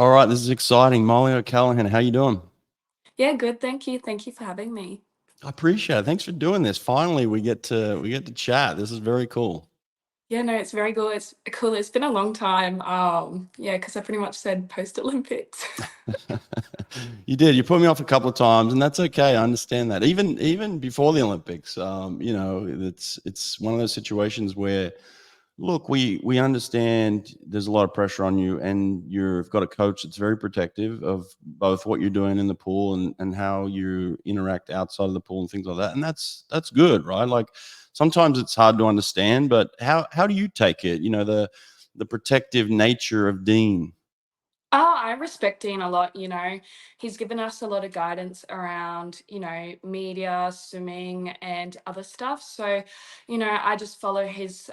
All right, this is exciting. Mollie O'Callaghan, how you doing? Yeah, good. Thank you. Thank you for having me. I appreciate it. Thanks for doing this. Finally, we get to chat. This is very cool. Yeah, no, it's very good. It's cool. It's been a long time. Yeah, because I pretty much said post Olympics. You did. You put me off a couple of times, and that's okay. I understand that. Even before the Olympics, it's one of those situations where, look, we understand there's a lot of pressure on you, and you've got a coach that's very protective of both what you're doing in the pool and how you interact outside of the pool and things like that. And that's good, right? Like sometimes it's hard to understand, but how do you take it? The protective nature of Dean. Oh, I respect Dean a lot. He's given us a lot of guidance around, media, swimming, and other stuff. So, I just follow his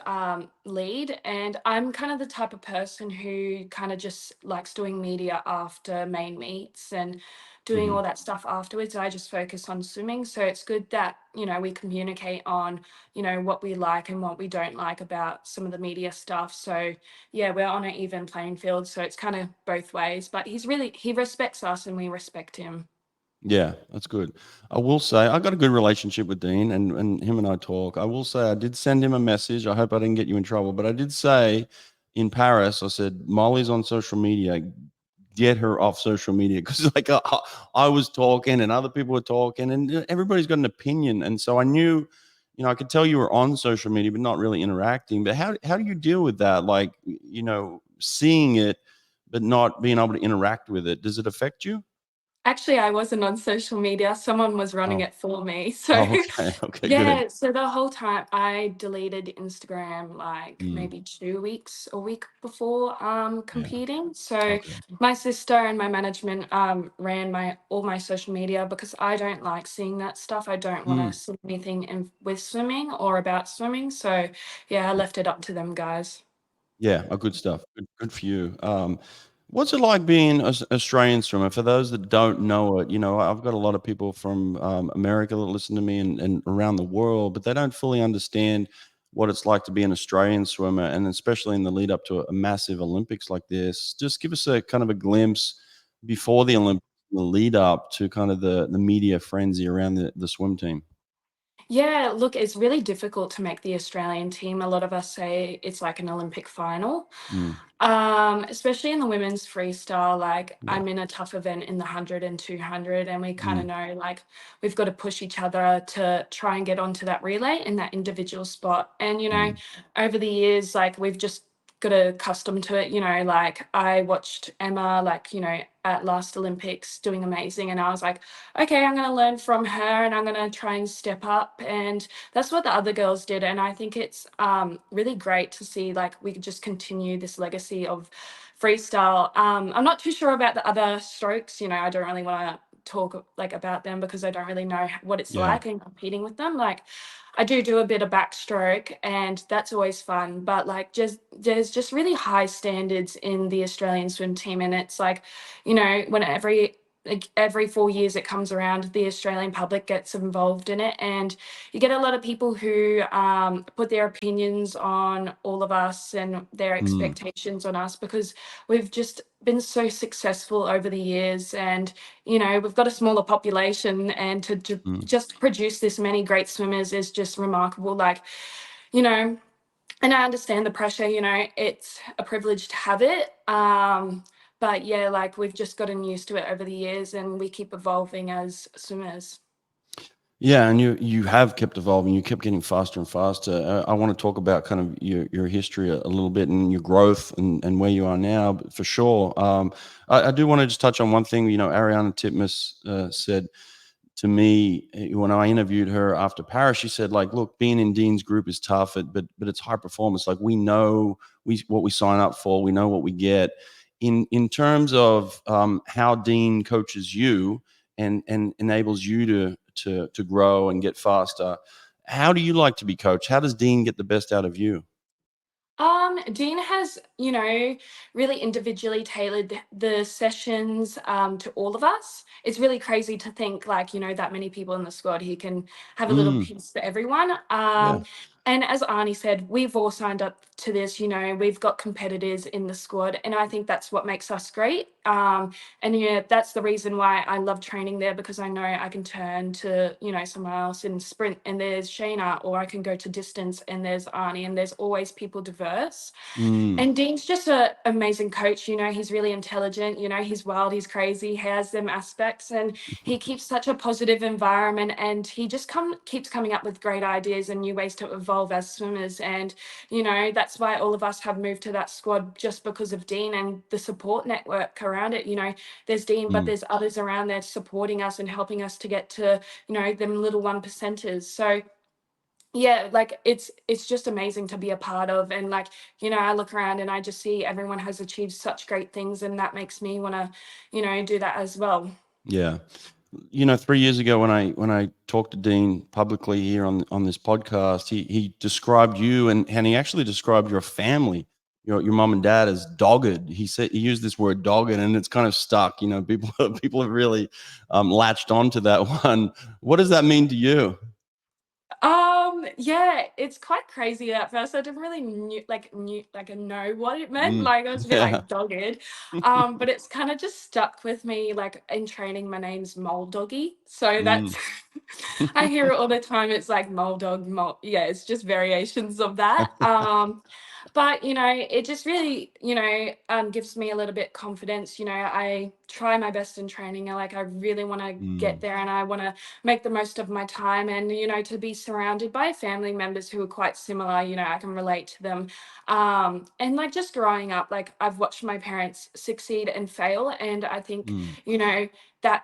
lead. And I'm kind of the type of person who kind of just likes doing media after main meets and doing Mhm. all that stuff afterwards. I just focus on swimming. So it's good that, we communicate on, what we like and what we don't like about some of the media stuff. So, yeah, we're on an even playing field, so it's kind of both ways. But he respects us and we respect him. Yeah, that's good. I will say I got a good relationship with Dean, and him and I talk. I will say I did send him a message. I hope I didn't get you in trouble, but I did say in Paris, I said, Molly's on social media. Get her off social media because like I was talking and other people were talking and everybody's got an opinion. And so I knew, I could tell you were on social media, but not really interacting. But how do you deal with that? Like, seeing it, but not being able to interact with it. Does it affect you? Actually, I wasn't on social media. Someone was running Oh. it for me. So, Oh, okay. Okay, good. yeah, so the whole time I deleted Instagram like Mm, maybe 2 weeks, a week before yeah, competing. So okay. my sister and my management ran my all my social media because I don't like seeing that stuff. I don't want to Mm, see anything with swimming or about swimming. So yeah, I left it up to them guys. yeah, good stuff. Good for you. What's it like being a Australian swimmer? For those that don't know it, I've got a lot of people from America that listen to me and around the world, but they don't fully understand what it's like to be an Australian swimmer, and especially in the lead up to a massive Olympics like this. Just give us a kind of a glimpse before the Olympics, the lead up to kind of the media frenzy around the swim team. Yeah, look, it's really difficult to make the Australian team. A lot of us say it's like an Olympic final. Mm, Especially in the women's freestyle, like yeah. I'm in a tough event in the 100 and 200, and we kind of Mm, know like we've got to push each other to try and get onto that relay in that individual spot. And mm, over the years, like we've just got accustomed to it. Like I watched Emma, like at last Olympics doing amazing, and I was like, okay, I'm going to learn from her, and I'm going to try and step up. And that's what the other girls did, and I think it's really great to see like we could just continue this legacy of freestyle. I'm not too sure about the other strokes. I don't really want to talk like about them because I don't really know what it's yeah. like in competing with them. Like I do a bit of backstroke, and that's always fun. But like, just there's just really high standards in the Australian swim team, and it's like, when every 4 years it comes around, the Australian public gets involved in it, and you get a lot of people who put their opinions on all of us and their Mm, expectations on us because we've just been so successful over the years, and we've got a smaller population, and to mm. just produce this many great swimmers is just remarkable. Like, you know, and I understand the pressure. It's a privilege to have it. But yeah, like we've just gotten used to it over the years, and we keep evolving as swimmers. Yeah, and you have kept evolving. You kept getting faster and faster. I want to talk about kind of your history a little bit and your growth and where you are now, but for sure. I do want to just touch on one thing. Ariana Titmus said to me when I interviewed her after Paris. She said, like, look, being in Dean's group is tough, but it's high performance. Like we know what we sign up for. We know what we get. In terms of how Dean coaches you and enables you to grow and get faster. How do you like to be coached? How does Dean get the best out of you? Dean has, really individually tailored the sessions to all of us. It's really crazy to think like, that many people in the squad, he can have a little Mm, piece for everyone. yeah. And as Arnie said, we've all signed up to this, we've got competitors in the squad, and I think that's what makes us great. And yeah, that's the reason why I love training there, because I know I can turn to, you know, someone else in sprint and there's Shayna, or I can go to distance and there's Arnie, and there's always people diverse. Mm. And Dean's just an amazing coach. You know, he's really intelligent. You know, he's wild, he's crazy, he has them aspects, and he keeps such a positive environment. And he just keeps coming up with great ideas and new ways to evolve as swimmers. And you know, that's why all of us have moved to that squad, just because of Dean and the support network around it. You know, there's Dean, but Mm. there's others around there supporting us and helping us to get to, you know, them little 1%ers. So yeah, like it's just amazing to be a part of. And like, you know, I look around and I just see everyone has achieved such great things, and that makes me want to, you know, do that as well. Yeah. You know, 3 years ago when I talked to Dean publicly here on this podcast, he described you, and he actually described your family, your mom and dad, as dogged. He said he used this word dogged, and it's kind of stuck. You know, people have really latched onto that one. What does that mean to you? Yeah, it's quite crazy at first. I didn't really know what it meant. Mm. Like I was a bit Yeah. like dogged. But it's kind of just stuck with me. Like in training, my name's Mole Doggy. So Mm. that's I hear it all the time. It's like mole dog, mole. Yeah, it's just variations of that. But you know, it just really, you know, gives me a little bit confidence. You know, I try my best in training. I really want to get Mm. there, and I want to make the most of my time. And you know, to be surrounded by family members who are quite similar, you know, I can relate to them. And like just growing up, like I've watched my parents succeed and fail, and I think, Mm. you know, that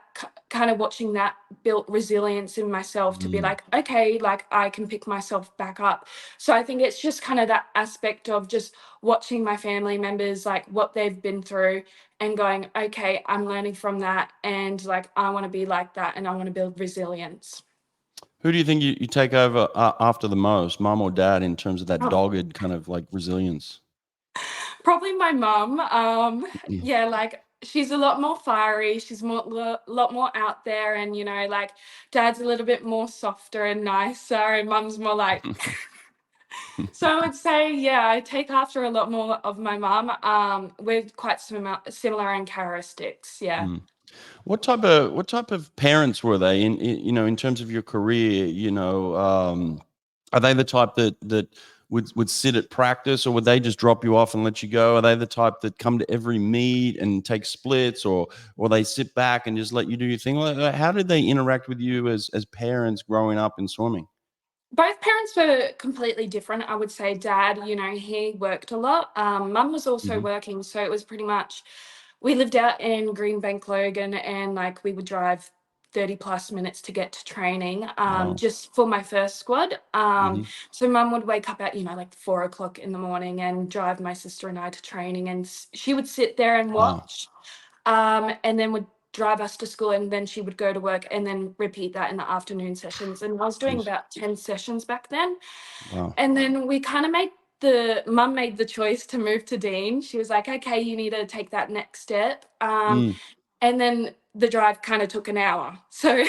kind of watching that built resilience in myself to be Mm. like, okay, like I can pick myself back up. So I think it's just kind of that aspect of just watching my family members, like what they've been through, and going, okay, I'm learning from that. And like, I want to be like that, and I want to build resilience. Who do you think you take over after the most, mom or dad, in terms of that Oh, dogged kind of like resilience? probably my mum. Mm. Yeah, like she's a lot more fiery. She's lot more out there, and you know, like dad's a little bit more softer and nicer, and mum's more like. So I would say, yeah, I take after a lot more of my mum. We're quite similar in characteristics. Yeah. Mm. What type of parents were they you know, in terms of your career? You know, are they the type that would sit at practice, or would they just drop you off and let you go? Are they the type that come to every meet and take splits, or they sit back and just let you do your thing? How did they interact with you as parents growing up in swimming? Both parents were completely different. I would say dad, you know, he worked a lot. Mum was also Hmm. working. So it was pretty much, we lived out in Greenbank, Logan, and like we would drive 30 plus minutes to get to training, Wow. just for my first squad. Hmm. So mum would wake up at, you know, like 4 o'clock in the morning and drive my sister and I to training. And she would sit there and Wow. watch, and then would drive us to school, and then she would go to work and then repeat that in the afternoon sessions. And I was doing Jeez. about 10 sessions back then. Wow. And then we kind of made the choice to move to Dean. She was like, okay, you need to take that next step. Mm. And then the drive kind of took an hour. So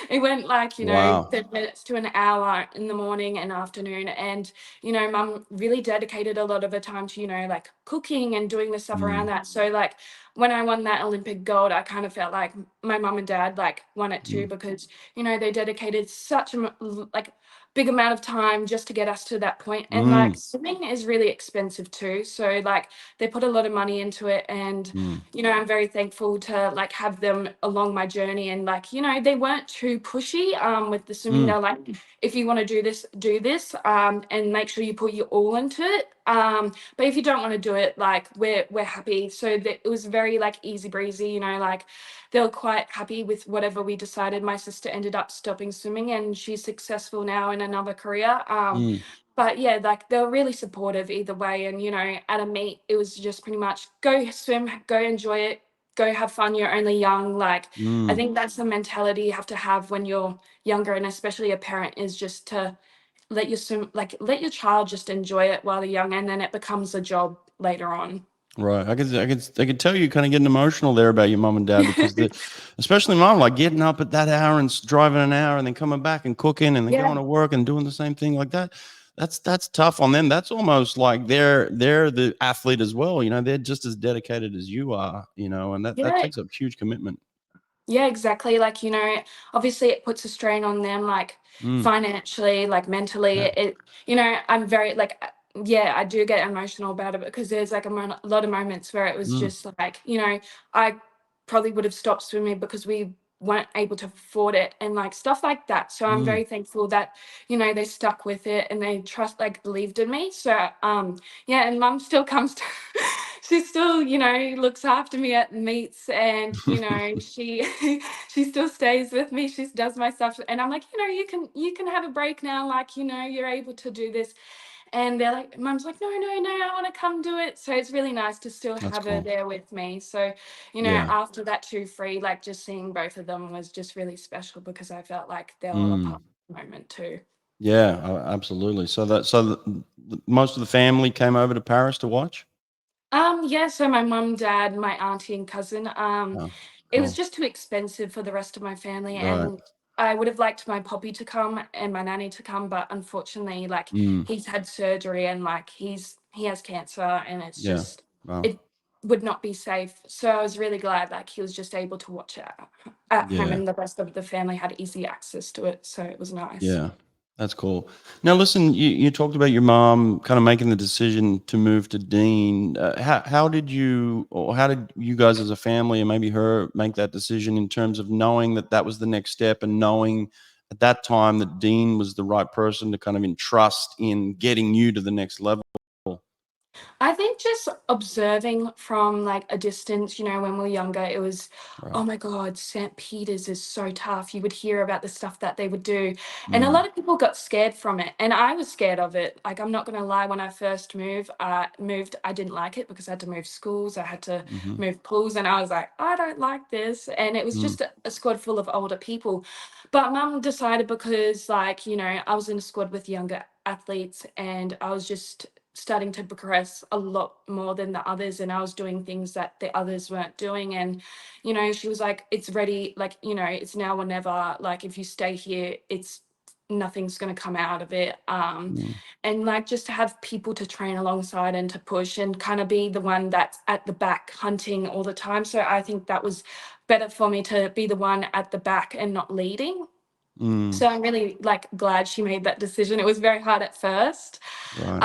it went like, you know, Wow. 30 minutes to an hour in the morning and afternoon. And, you know, mum really dedicated a lot of her time to, you know, like cooking and doing the stuff around Mm. that. So like when I won that Olympic gold, I kind of felt like my mum and dad like won it too, Mm. because, you know, they dedicated such a like big amount of time just to get us to that point. And like Mm. swimming is really expensive too. So like they put a lot of money into it. And Mm. you know, I'm very thankful to like have them along my journey. And like, you know, they weren't too pushy with the swimming. Mm. They're like, if you want to do this, and make sure you put your all into it. But if you don't want to do it, like we're happy. So that it was very like easy breezy, you know, like they were quite happy with whatever we decided. My sister ended up stopping swimming, and she's successful now in another career. Mm. But yeah, like they were really supportive either way. And you know, at a meet, it was just pretty much go swim, go enjoy it, go have fun. You're only young. Like I Mm. think that's the mentality you have to have when you're younger, and especially a parent, is just to let your swim, like let your child just enjoy it while they're young, and then it becomes a job later on. Right. I could tell you kind of getting emotional there about your mom and dad, because especially mom, like getting up at that hour and driving an hour and then coming back and cooking and then Yeah. going to work and doing the same thing like that. That's tough on them. That's almost like they're the athlete as well. You know, they're just as dedicated as you are. You know, and that Yeah. takes a huge commitment. Yeah, exactly. Like, obviously it puts a strain on them, like Mm, financially, like mentally. yeah. I'm very like, yeah, I do get emotional about it because there's like a lot of moments where it was Mm, just like, I probably would have stopped swimming because we weren't able to afford it and like stuff like that. So I'm mm. very thankful that, they stuck with it and they believed in me. So, yeah, and mum still comes to, she still, looks after me at meets and, she she still stays with me. She does my stuff and I'm like, you can have a break now, like, you're able to do this. And they're like, mum's like, no, no, no, I want to come do it. So it's really nice to still That's have her cool. there with me. So, Yeah. after that 2 free, like just seeing both of them was just really special because I felt like they were a Mm. part of the moment too. Yeah, absolutely. Most of the family came over to Paris to watch? Yeah, so my mum, dad, my auntie and cousin, Oh, it was cool. just too expensive for the rest of my family Right. and I would have liked my poppy to come and my nanny to come, but unfortunately, like Mm. he's had surgery and like he has cancer and it's Yeah. just Wow. it would not be safe. So I was really glad like he was just able to watch it at home Yeah. and the rest of the family had easy access to it. So it was nice. Yeah, that's cool. Now, listen, you talked about your mom kind of making the decision to move to Dean. How did you, or how did you guys as a family, and maybe her, make that decision in terms of knowing that that was the next step, and knowing at that time that Dean was the right person to kind of entrust in getting you to the next level? I think just observing from like a distance, when we were younger, it was, oh Right. my God, St. Peter's is so tough. You would hear about the stuff that they would do. And a Mm, lot of people got scared from it. And I was scared of it. Like, I'm not going to lie, when I first moved, I didn't like it because I had to move schools, I had to mm-hmm, move pools. And I was like, I don't like this. And it was mm, just a squad full of older people. But mum decided because, like, I was in a squad with younger athletes and I was just starting to progress a lot more than the others and I was doing things that the others weren't doing and she was like it's ready like it's now or never like if you stay here it's nothing's going to come out of it mm, and like just to have people to train alongside and to push and kind of be the one that's at the back hunting all the time. So I think that was better for me to be the one at the back and not leading. mm, So I'm really like glad she made that decision. It was very hard at first, right.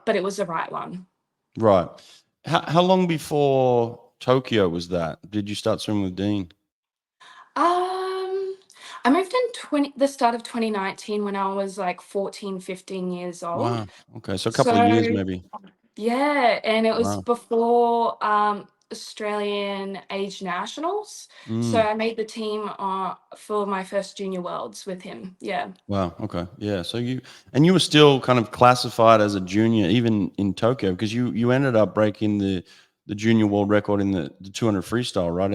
but it was the right one. Right. How long before Tokyo was that? Did you start swimming with Dean? I moved in the start of 2019 when I was like 14, 15 years old. Wow. Okay. So a couple of years So maybe. yeah, and it was Wow. before Australian age nationals. So Mm. I made the team for my first junior worlds with him. Yeah. Wow. Okay. Yeah. So you were still kind of classified as a junior even in Tokyo because you ended up breaking the junior world record in the 200 freestyle, right?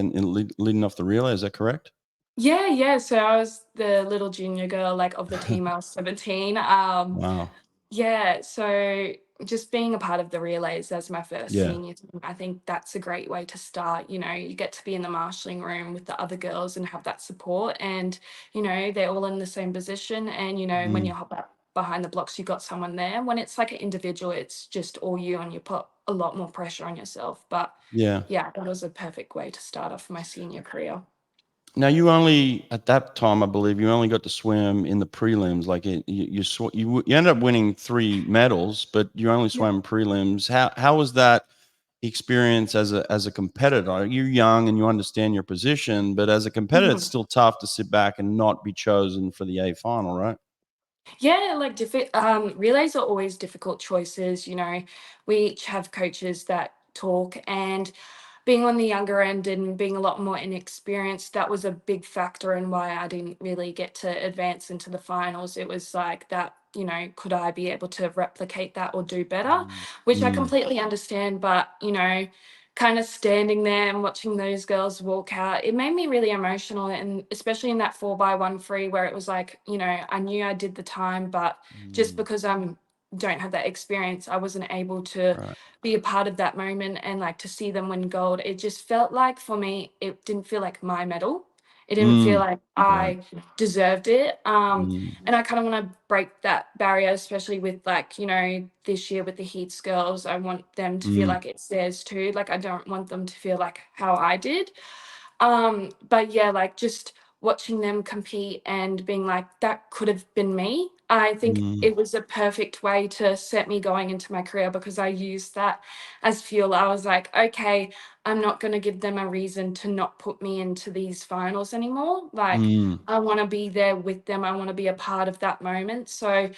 Leading off the relay. Is that correct? Yeah, yeah. So I was the little junior girl, like of the team. I was 17. Wow. Yeah, so just being a part of the relays as my first Yeah. senior team, I think that's a great way to start. You get to be in the marshalling room with the other girls and have that support, and they're all in the same position. And when Mm. you hop up behind the blocks, you got someone there. When it's like an individual, it's just all you, and you put a lot more pressure on yourself. But Yeah. yeah, it was a perfect way to start off my senior career. Now you only at that time, I believe, you only got to swim in the prelims. Like you ended up winning 3 medals, but you only swam prelims. How was that experience as a competitor? You're young and you understand your position, but as a competitor, Yeah. it's still tough to sit back and not be chosen for the A final, right? Yeah, like relays are always difficult choices. We each have coaches that talk, and being on the younger end and being a lot more inexperienced, that was a big factor in why I didn't really get to advance into the finals. It was like that, could I be able to replicate that or do better? Mm, Which I mm, completely understand, but kind of standing there and watching those girls walk out, it made me really emotional. And especially in that 4x1 free where it was like, I knew I did the time, but just mm. because don't have that experience, I wasn't able to Right. be a part of that moment and like to see them win gold. It just felt like for me, it didn't feel like my medal. It didn't feel Mm, like right. I deserved it. Mm, And I kind of want to break that barrier, especially with like, this year with the Heats girls. I want them to feel mm, like it's theirs too. Like I don't want them to feel like how I did. But yeah, like just watching them compete and being like, that could have been me. I think mm, it was a perfect way to set me going into my career because I used that as fuel. I was like, okay, I'm not going to give them a reason to not put me into these finals anymore. Like, mm, I want to be there with them. I want to be a part of that moment. So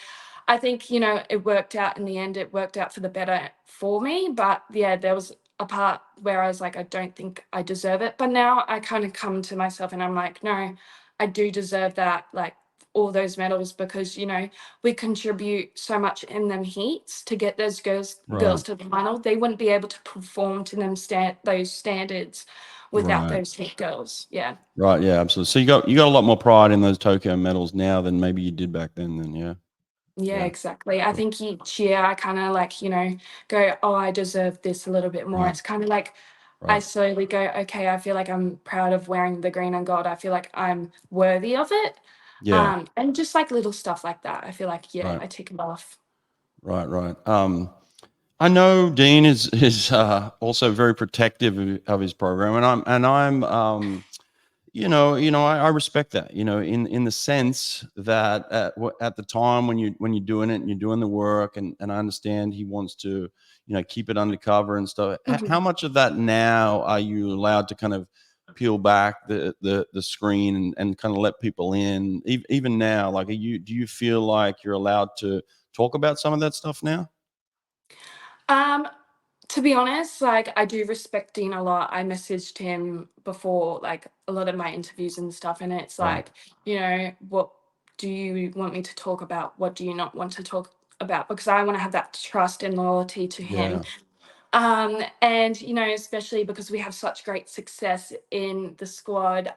I think, it worked out in the end. It worked out for the better for me. But yeah, there was a part where I was like, I don't think I deserve it. But now I kind of come to myself and I'm like, no, I do deserve that. Like, all those medals because we contribute so much in them heats to get those girls right, to the final. They wouldn't be able to perform to those standards without right, those heat girls. Yeah. right. Yeah, absolutely. So you got a lot more pride in those Tokyo medals now than maybe you did back then. Then yeah, Yeah, yeah, exactly. I cool. think each year I kind of like, go, oh, I deserve this a little bit more. Right, It's kind of like I right. slowly go, okay, I feel like I'm proud of wearing the green and gold. I feel like I'm worthy of it. Yeah, And just like little stuff like that. I feel like, yeah, right, I tick it off. right, right. I know Dean is also very protective of his program, and I'm I respect that, in the sense that at the time when you're doing it and you're doing the work, and I understand he wants to, keep it undercover and stuff. How Mhm. much of that now are you allowed to kind of peel back the screen and kind of let people in, even now? Like, do you feel like you're allowed to talk about some of that stuff now? Um, to be honest, like I do respect Dean a lot. I messaged him before like a lot of my interviews and stuff, and it's Right. like, what do you want me to talk about? What do you not want to talk about? Because I want to have that trust and loyalty to him. Yeah. And especially because we have such great success in the squad,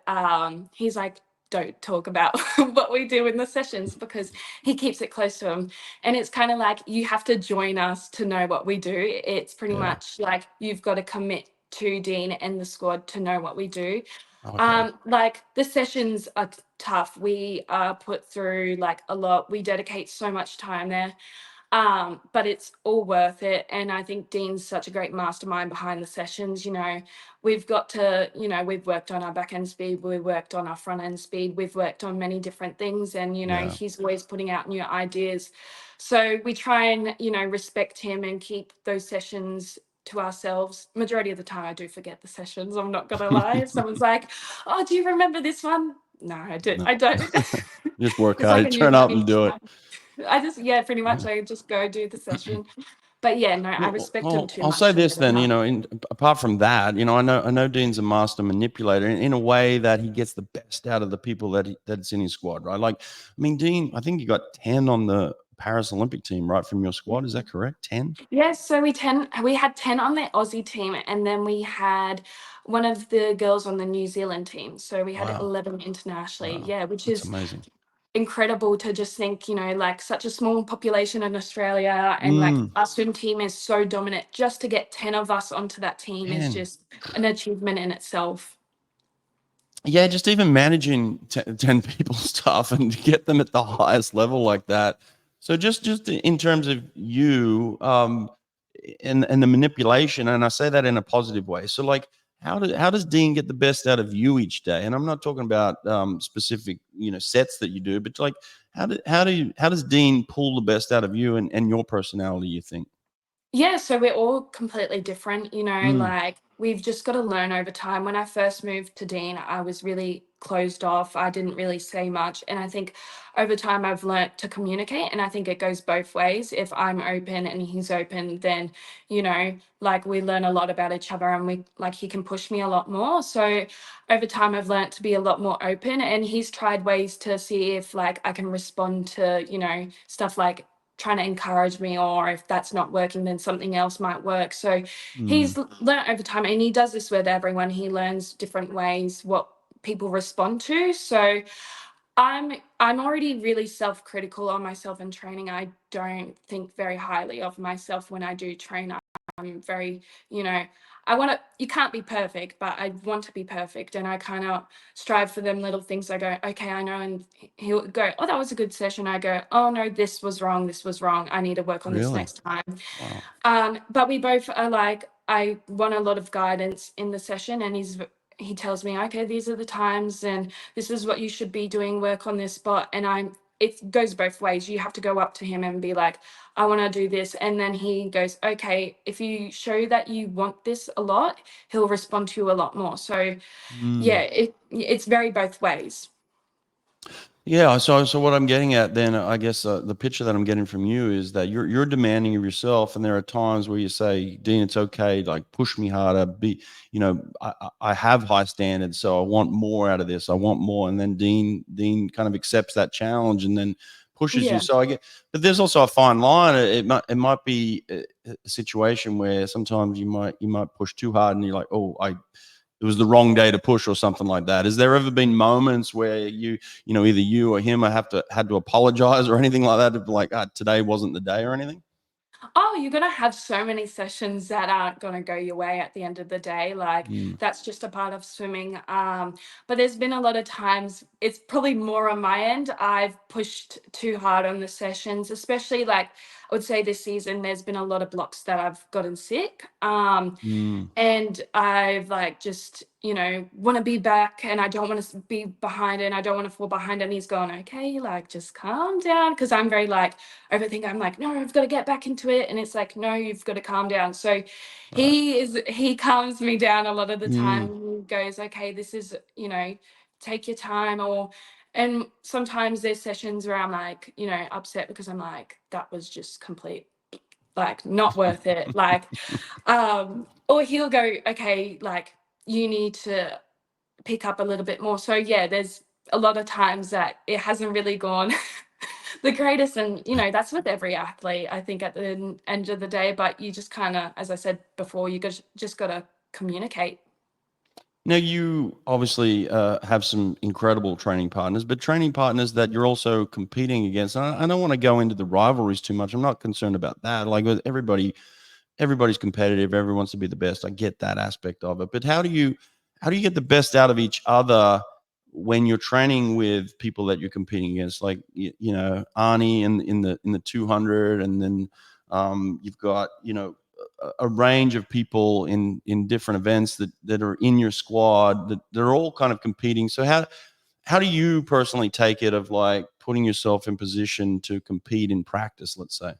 he's like, don't talk about what we do in the sessions because he keeps it close to him. And it's kind of like you have to join us to know what we do. It's pretty Yeah. much like you've got to commit to Dean and the squad to know what we do. Okay. Like the sessions are tough. We are put through like a lot. We dedicate so much time there, but it's all worth it. And I think Dean's such a great mastermind behind the sessions. We've got to, we've worked on our back end speed, we worked on our front end speed, we've worked on many different things, and Yeah. he's always putting out new ideas. So we try and, respect him and keep those sessions to ourselves. Majority of the time I do forget the sessions, I'm not gonna lie. If someone's like, oh, do you remember this one? No, No. I don't. Just work It's like hard, a new turn up money. and do it. I just, yeah, pretty much Yeah. I just go do the session. But yeah, no, I respect him too I'll much say to this let him then. know. Apart from that, I know Dean's a master manipulator in a way that he gets the best out of the people that's in his squad, right? Like, I mean, Dean, I think you got 10 on the Paris Olympic team, right, from your squad. Is that correct? 10? Yes, so we had 10 on the Aussie team, and then we had one of the girls on the New Zealand team. So we had Wow, 11 internationally. wow, Yeah, which that's is amazing. incredible to just think, like such a small population in Australia, and like Mm, our swim team is so dominant. Just to get 10 of us onto that team is 10. just an achievement in itself. Yeah, just even managing 10 people stuff and to get them at the highest level like that. So just in terms of you, and the manipulation, and I say that in a positive way. So like, how does Dean get the best out of you each day? And I'm not talking about specific sets that you do, but like, how does Dean pull the best out of you and your personality, you think? Yeah, so we're all completely different, Mm, like we've just got to learn over time. When I first moved to Dean, I was really closed off. I didn't really say much. And I think over time I've learnt to communicate. And I think it goes both ways. If I'm open and he's open, then, like we learn a lot about each other, and he can push me a lot more. So over time I've learnt to be a lot more open, and he's tried ways to see if like I can respond to, stuff like trying to encourage me, or if that's not working then something else might work. So mm, he's learned over time, and he does this with everyone. He learns different ways what people respond to. So I'm already really self-critical on myself in training. I don't think very highly of myself when I do train. I'm very, you know, I want to, you can't be perfect, but I want to be perfect. And I kind of strive for them little things. I go, okay, I know. And he'll go, oh, that was a good session. I go, oh, no, this was wrong. This was wrong. I need to work on this Really? next time. Wow. But we both are like, I want a lot of guidance in the session. And he tells me, okay, these are the times and this is what you should be doing, work on this spot. And it goes both ways. You have to go up to him and be like, I want to do this. And then he goes, okay, if you show that you want this a lot, he'll respond to you a lot more. So yeah, Mm. it's very both ways. Yeah, so what I'm getting at then, I guess, the picture that I'm getting from you is that you're demanding of yourself, and there are times where you say, "Dean, it's okay, like push me harder. I have high standards, so I want more out of this. I want more." And then Dean kind of accepts that challenge and then pushes you. Yeah. So but there's also a fine line. It might be a situation where sometimes you might push too hard, and you're like, "Oh, it was the wrong day to push," or something like that. Has there ever been moments where either you or him had to apologize or anything like that? To be like, today wasn't the day or anything? Oh, you're gonna have so many sessions that aren't gonna go your way at the end of the day. Like Mm, that's just a part of swimming. But there's been a lot of times, it's probably more on my end. I've pushed too hard on the sessions, especially like I would say this season, there's been a lot of blocks that I've gotten sick. mm, And I've like just, want to be back and I don't want to be behind and I don't want to fall behind. And he's going, okay, like just calm down. Cause I'm very like overthink. I'm like, no, I've got to get back into it. And it's like, no, you've got to calm down. So right. he calms me down a lot of the time. Mm, He goes, okay, this is, take your time. And sometimes there's sessions where I'm like, upset because I'm like, that was just complete, like not worth it. Like, or he'll go, okay, like you need to pick up a little bit more. So yeah, there's a lot of times that it hasn't really gone the greatest, and that's with every athlete, I think, at the end of the day. But you just kind of, as I said before, just got to communicate. Now, you obviously have some incredible training partners, but training partners that you're also competing against. And I don't want to go into the rivalries too much. I'm not concerned about that. Like with everybody's competitive. Everyone wants to be the best. I get that aspect of it. But how do you get the best out of each other when you're training with people that you're competing against? Like Arnie in the 200, and then you've got a range of people in different events that are in your squad that they're all kind of competing. So how do you personally take it of like putting yourself in position to compete in practice, let's say?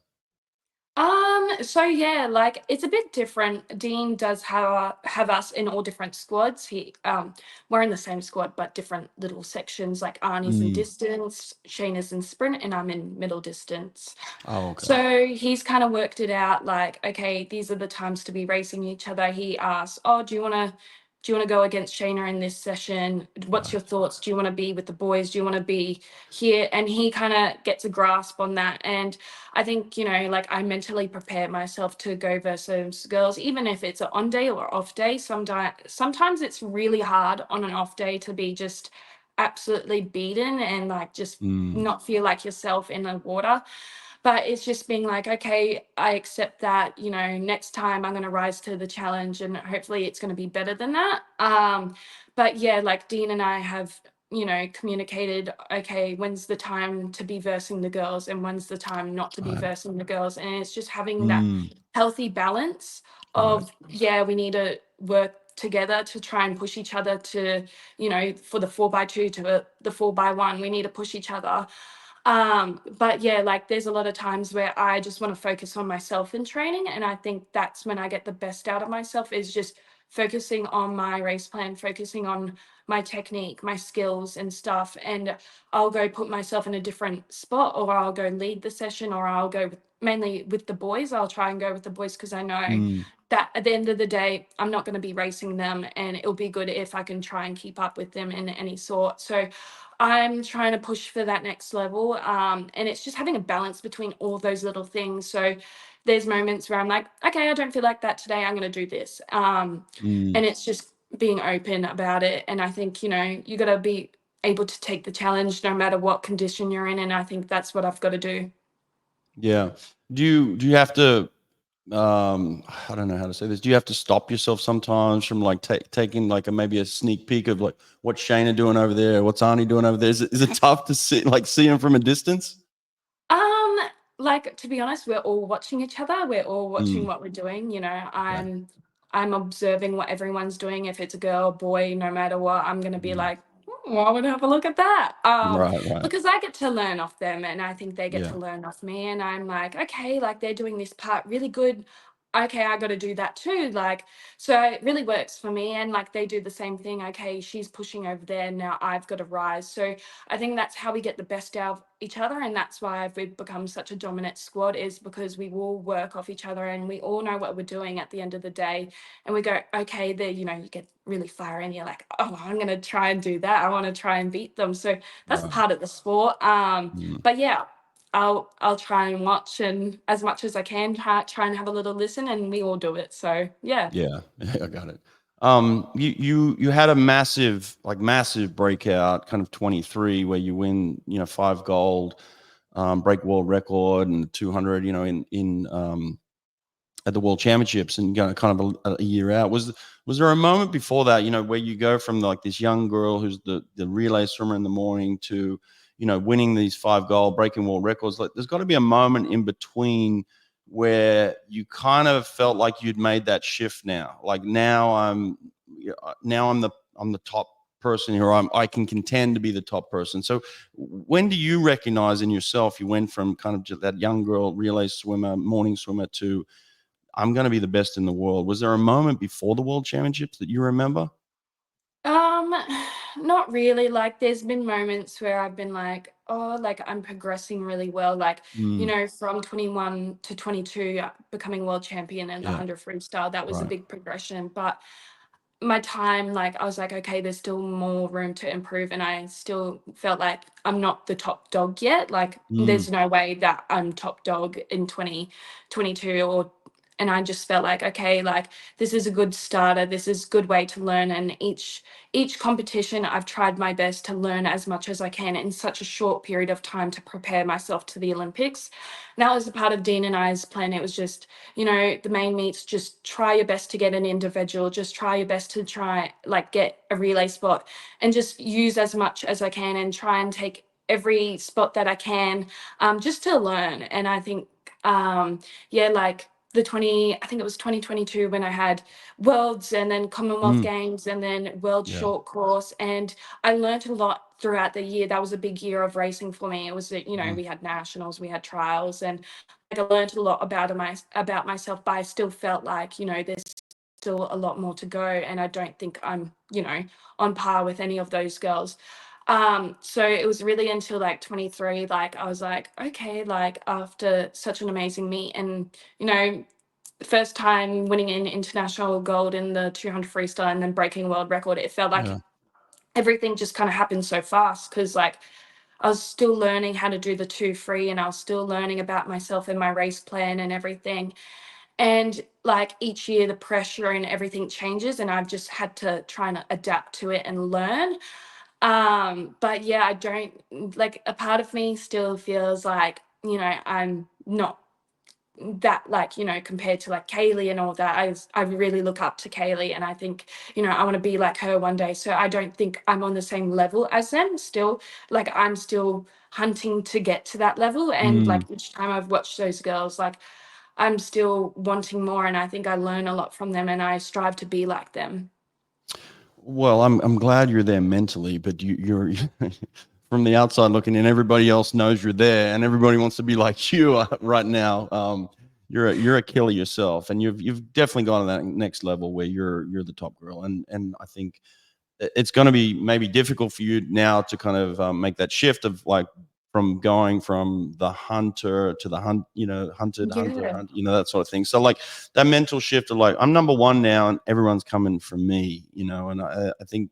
So yeah, like it's a bit different. Dean does have us in all different squads. We're in the same squad but different little sections. Like Arnie's in Mm. distance, Shayna's in sprint, and I'm in middle distance. Oh, okay. So he's kind of worked it out. Like, okay, these are the times to be racing each other. He asks, "Oh, do you want to go against Shayna in this session? What's Right. your thoughts? Do you want to be with the boys? Do you want to be here?" And he kind of gets a grasp on that. And I think, like I mentally prepare myself to go versus girls, even if it's an on day or off day. Sometimes it's really hard on an off day to be just absolutely beaten and like just Mm. not feel like yourself in the water. But it's just being like, okay, I accept that, next time I'm going to rise to the challenge and hopefully it's going to be better than that. But yeah, like Dean and I have, communicated, okay, when's the time to be versing the girls and when's the time not to be Right. versing the girls. And it's just having that Mm. healthy balance Right. of, yeah, we need to work together to try and push each other to, for the 4x2 to the 4x1, we need to push each other. But yeah, like there's a lot of times where I just want to focus on myself in training, and I think that's when I get the best out of myself, is just focusing on my race plan, focusing on my technique, my skills and stuff. And I'll go put myself in a different spot, or I'll go lead the session, or I'll go mainly with the boys. I'll try and go with the boys because I know Mm. that at the end of the day, I'm not going to be racing them, and it'll be good if I can try and keep up with them in any sort. So I'm trying to push for that next level. And it's just having a balance between all those little things. So there's moments where I'm like, okay, I don't feel like that today. I'm going to do this. Mm. And it's just being open about it. And I think, you got to be able to take the challenge no matter what condition you're in. And I think that's what I've got to do. Yeah. Do you have to I don't know how to say this. Do you have to stop yourself sometimes from like taking like maybe a sneak peek of like what's Shayna doing over there, what's Arnie doing over there? Is it tough to see him from a distance? Um, like, to be honest, we're all watching each other. We're all watching Mm, what we're doing. okay. I'm observing what everyone's doing. If it's a girl, boy, no matter what, I'm gonna be Mm, like, I would have a look at that. right, right. Because I get to learn off them, and I think they get Yeah, to learn off me. And I'm like, okay, like they're doing this part really good. Okay, I got to do that too. Like, so it really works for me. And like they do the same thing. Okay, she's pushing over there. Now I've got to rise. So I think that's how we get the best out of each other, and that's why we've become such a dominant squad, is because we all work off each other and we all know what we're doing at the end of the day. And we go, okay, there, you get really fiery and you're like, oh, I'm gonna try and do that. I want to try and beat them. So that's right. part of the sport. Mm. But yeah. I'll try and watch, and as much as I can try and have a little listen, and we all do it. So yeah. Yeah, I got it. You had a massive breakout, kind of 23, where you win, 5 gold, break world record and 200, at the World Championships, and kind of a year out. Was there a moment before that, where you go from like this young girl who's the relay swimmer in the morning to, winning these 5 gold, breaking world records? Like, there's got to be a moment in between where you kind of felt like you'd made that shift. Now, like now I'm the top person here. I can contend to be the top person. So when do you recognize in yourself you went from kind of just that young girl relay swimmer, morning swimmer, to I'm going to be the best in the world? Was there a moment before the World Championships that you remember? Um, not really. Like, there's been moments where I've been like, oh, like I'm progressing really well. Like, Mm, from 21 to 22, becoming world champion in the yeah, 100 freestyle, that was a right. big progression. But my time, like, I was like, okay, there's still more room to improve. And I still felt like I'm not the top dog yet. Like, Mm, there's no way that I'm top dog in 2022 or. And I just felt like, okay, like this is a good starter. This is a good way to learn. And each competition, I've tried my best to learn as much as I can in such a short period of time to prepare myself to the Olympics. And that was a part of Dean and I's plan. It was just, the main meets, just try your best to get an individual, just try your best to try, like, get a relay spot, and just use as much as I can and try and take every spot that I can, just to learn. And I think, yeah, like I think it was 2022 when I had Worlds and then Commonwealth mm, Games and then World yeah, Short Course. And I learned a lot throughout the year. That was a big year of racing for me. It was, mm, we had nationals, we had trials, and like I learned a lot about myself, but I still felt like, there's still a lot more to go. And I don't think I'm, on par with any of those girls. So it was really until like 23, like I was like, okay, like after such an amazing meet and, first time winning an international gold in the 200 freestyle and then breaking world record, it felt like yeah. everything just kind of happened so fast because like I was still learning how to do the two free and I was still learning about myself and my race plan and everything. And like each year, the pressure and everything changes, and I've just had to try and adapt to it and learn. But yeah, I don't like a part of me still feels like, I'm not that, like, compared to like Kaylee and all that. I really look up to Kaylee and I think, I want to be like her one day. So I don't think I'm on the same level as them still. Like I'm still hunting to get to that level. And Mm. like each time I've watched those girls, like I'm still wanting more and I think I learn a lot from them and I strive to be like them. Well, I'm glad you're there mentally, but you're from the outside looking in. Everybody else knows you're there, and everybody wants to be like you right now. You're a killer yourself, and you've definitely gone to that next level where you're the top girl, and I think it's going to be maybe difficult for you now to kind of make that shift of like from going from the hunter to the Yeah. hunt, that sort of thing. So like that mental shift of like I'm number one now and everyone's coming for me, and I think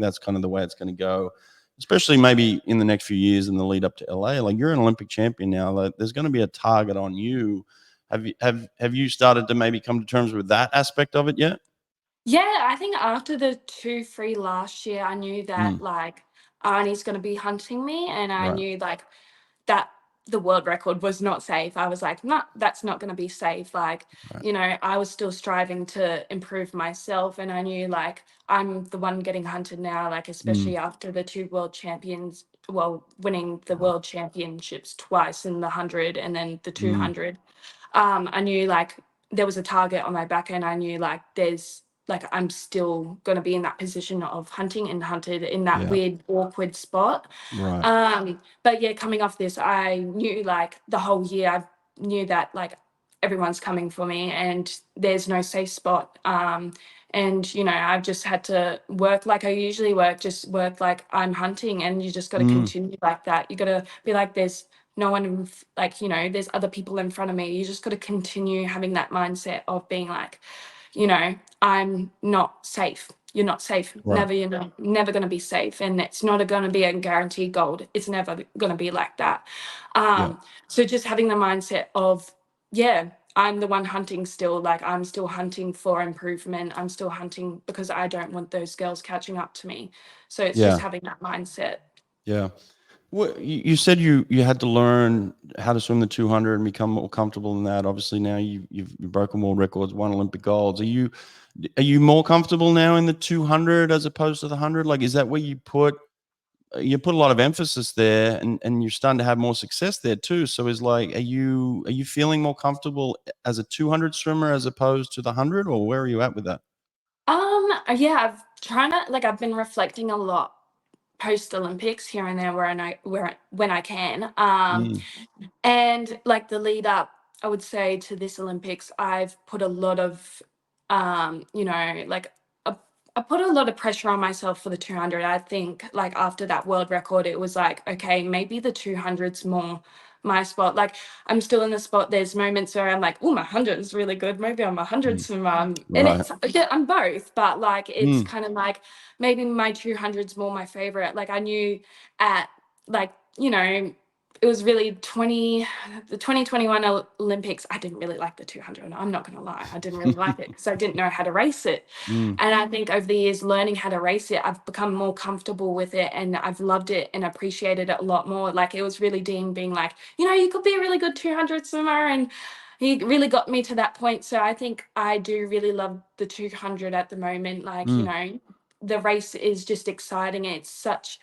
that's kind of the way it's going to go, especially maybe in the next few years in the lead up to LA. Like you're an Olympic champion now. Like, there's going to be a target on you. Have you started to maybe come to terms with that aspect of it yet? Yeah, I think after the two free last year, I knew that Mm, like Arnie's gonna be hunting me and I right. knew like that the world record was not safe. I was like, no, that's not going to be safe. Like, Right. you know, I was still striving to improve myself. And I knew like I'm the one getting hunted now, like, especially after the two world champions, well, winning the world championships twice in the 100 and then the Mm. 200. I knew like there was a target on my back, and I knew like there's like I'm still going to be in that position of hunting and hunted in that Yeah. weird, awkward spot. Right. But yeah, coming off this, I knew like the whole year, I knew that like everyone's coming for me and there's no safe spot. And you know, I've just had to work like I usually work, just work like I'm hunting, and you just got to continue like that. You got to be like, there's no one like, you know, there's other people in front of me. You just got to continue having that mindset of being like, you know, I'm not safe. You're not safe. Right. Never, you know, never going to be safe. And it's not going to be a guaranteed gold. It's never going to be like that. Yeah. So just having the mindset of, yeah, I'm the one hunting still. Like I'm still hunting for improvement. I'm still hunting because I don't want those girls catching up to me. So it's just Yeah. having that mindset. Yeah. Well, you said you had to learn how to swim the 200 and become more comfortable in that. Obviously, now you've broken world records, won Olympic golds. Are you more comfortable now in the 200 as opposed to the 100? Like, is that where you put a lot of emphasis there, and you're starting to have more success there too? So, is like, are you feeling more comfortable as a 200 swimmer as opposed to the 100, or where are you at with that? Yeah, I've been reflecting a lot post Olympics here and there where when I can. Mm. And like the lead up, I would say, to this Olympics, I've put a lot of, you know, like I put a lot of pressure on myself for the 200. I think like after that world record, it was like, okay, maybe the 200's more my spot. Like I'm still in the spot. There's moments where I'm like, oh, my 100 is really good. Maybe I'm a 100 Mm. swimmer. And Right. it's, yeah, I'm both, but like it's Mm. kind of like maybe my 200's more my favorite. Like I knew at like, you know, it was really the 2021 Olympics. I didn't really like the 200. I'm not going to lie. I didn't really like it because I didn't know how to race it. Mm. And I think over the years, learning how to race it, I've become more comfortable with it, and I've loved it and appreciated it a lot more. Like it was really Dean being like, you know, you could be a really good 200 swimmer. And he really got me to that point. So I think I do really love the 200 at the moment. Like, you Mm. know, the race is just exciting. It's such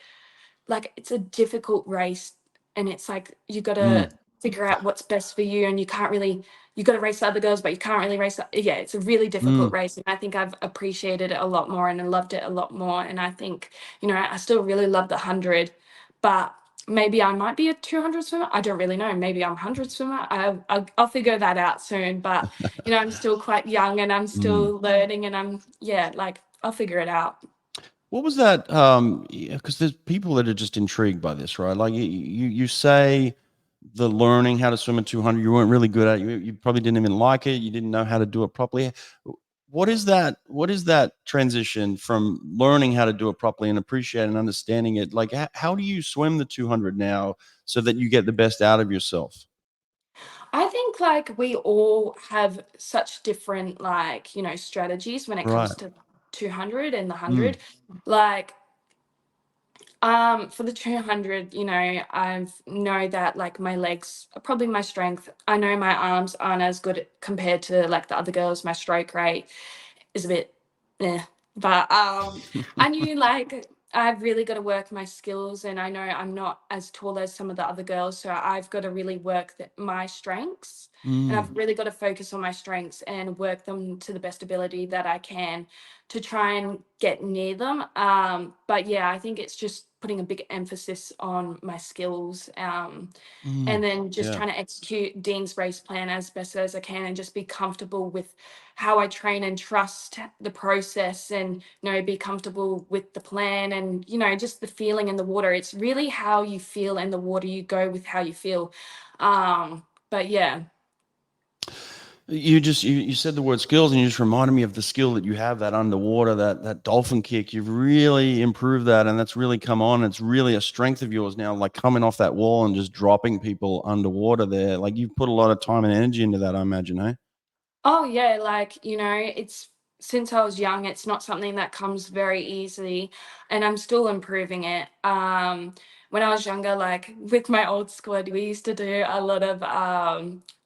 like it's a difficult race, and it's like you got to Mm. figure out what's best for you, and you got to race other girls, but you can't really yeah, it's a really difficult Mm. race, and I think I've appreciated it a lot more and I loved it a lot more. And I think, you know, I still really love the 100, but maybe I might be a 200 swimmer. I don't really know. Maybe I'm a 100 swimmer. I'll figure that out soon. But you know, I'm still quite young and I'm Mm. still learning, and yeah, like I'll figure it out. What was that? Because there's people that are just intrigued by this, right? Like you say the learning how to swim at 200, you weren't really good at it. You probably didn't even like it. You didn't know how to do it properly. What is that? What is that transition from learning how to do it properly and appreciating and understanding it? Like, how do you swim the 200 now so that you get the best out of yourself? I think like we all have such different like, you know, strategies when it Right. comes to 200 and the Mm. 100. Like for the 200, you know, I've know that like my legs are probably my strength. I know my arms aren't as good compared to like the other girls. My stroke rate is a bit eh. But I knew like I've really got to work my skills, and I know I'm not as tall as some of the other girls, so I've got to really work my strengths, and I've Mm. really got to focus on my strengths and work them to the best ability that I can to try and get near them. But yeah, I think it's just putting a big emphasis on my skills. And Mm. then just Yeah. trying to execute Dean's race plan as best as I can, and just be comfortable with how I train and trust the process, and you know, be comfortable with the plan, and you know, just the feeling in the water. It's really how you feel in the water. You go with how you feel. But yeah. You said the word skills, and you just reminded me of the skill that you have, that underwater, that dolphin kick. You've really improved that, and that's really come on. It's really a strength of yours now, like coming off that wall and just dropping people underwater there. Like you've put a lot of time and energy into that, I imagine, eh? Oh yeah, like, you know, it's since I was young, it's not something that comes very easily, and I'm still improving it. When I was younger, like with my old squad, we used to do a lot of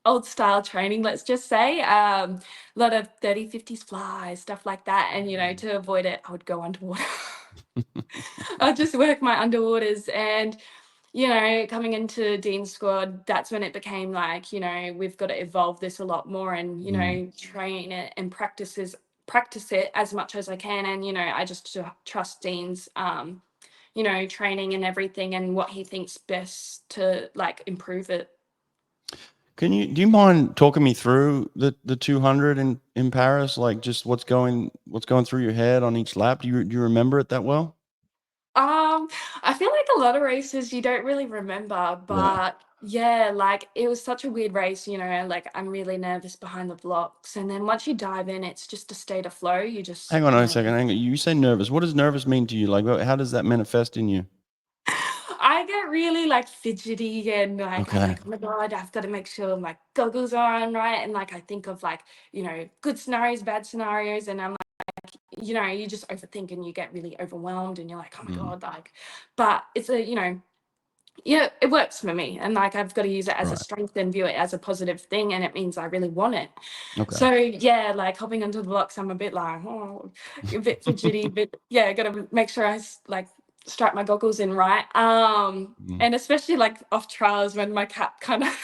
old style training, let's just say, a lot of 30, 50s flies, stuff like that. And, to avoid it, I would go underwater. I'd just work my underwaters. And coming into Dean's squad, that's when it became like, we've got to evolve this a lot more and, train it and practice it as much as I can. And, I just trust Dean's, training and everything and what he thinks best to like improve it. Do you mind talking me through the 200 in Paris? Like just what's going through your head on each lap? Do you remember it that well? I feel like a lot of races you don't really remember, Yeah. but yeah, like it was such a weird race, like I'm really nervous behind the blocks. And then once you dive in, it's just a state of flow. You just, Hang on a second. Hang on. You say nervous. What does nervous mean to you? Like, how does that manifest in you? I get really like fidgety and like I'm Okay. like, oh my God, I've got to make sure my goggles are on right. And like I think of like, good scenarios, bad scenarios, and I'm like, you just overthink and you get really overwhelmed and you're like, oh my Mm, God, like, but it's yeah, it works for me. And like I've got to use it as a right. strength and view it as a positive thing. And it means I really want it. Okay. So yeah, like hopping onto the blocks, I'm a bit like, oh, a bit fidgety, but yeah, I gotta make sure I like strap my goggles in right. Mm. And especially like off trials when my cap kind of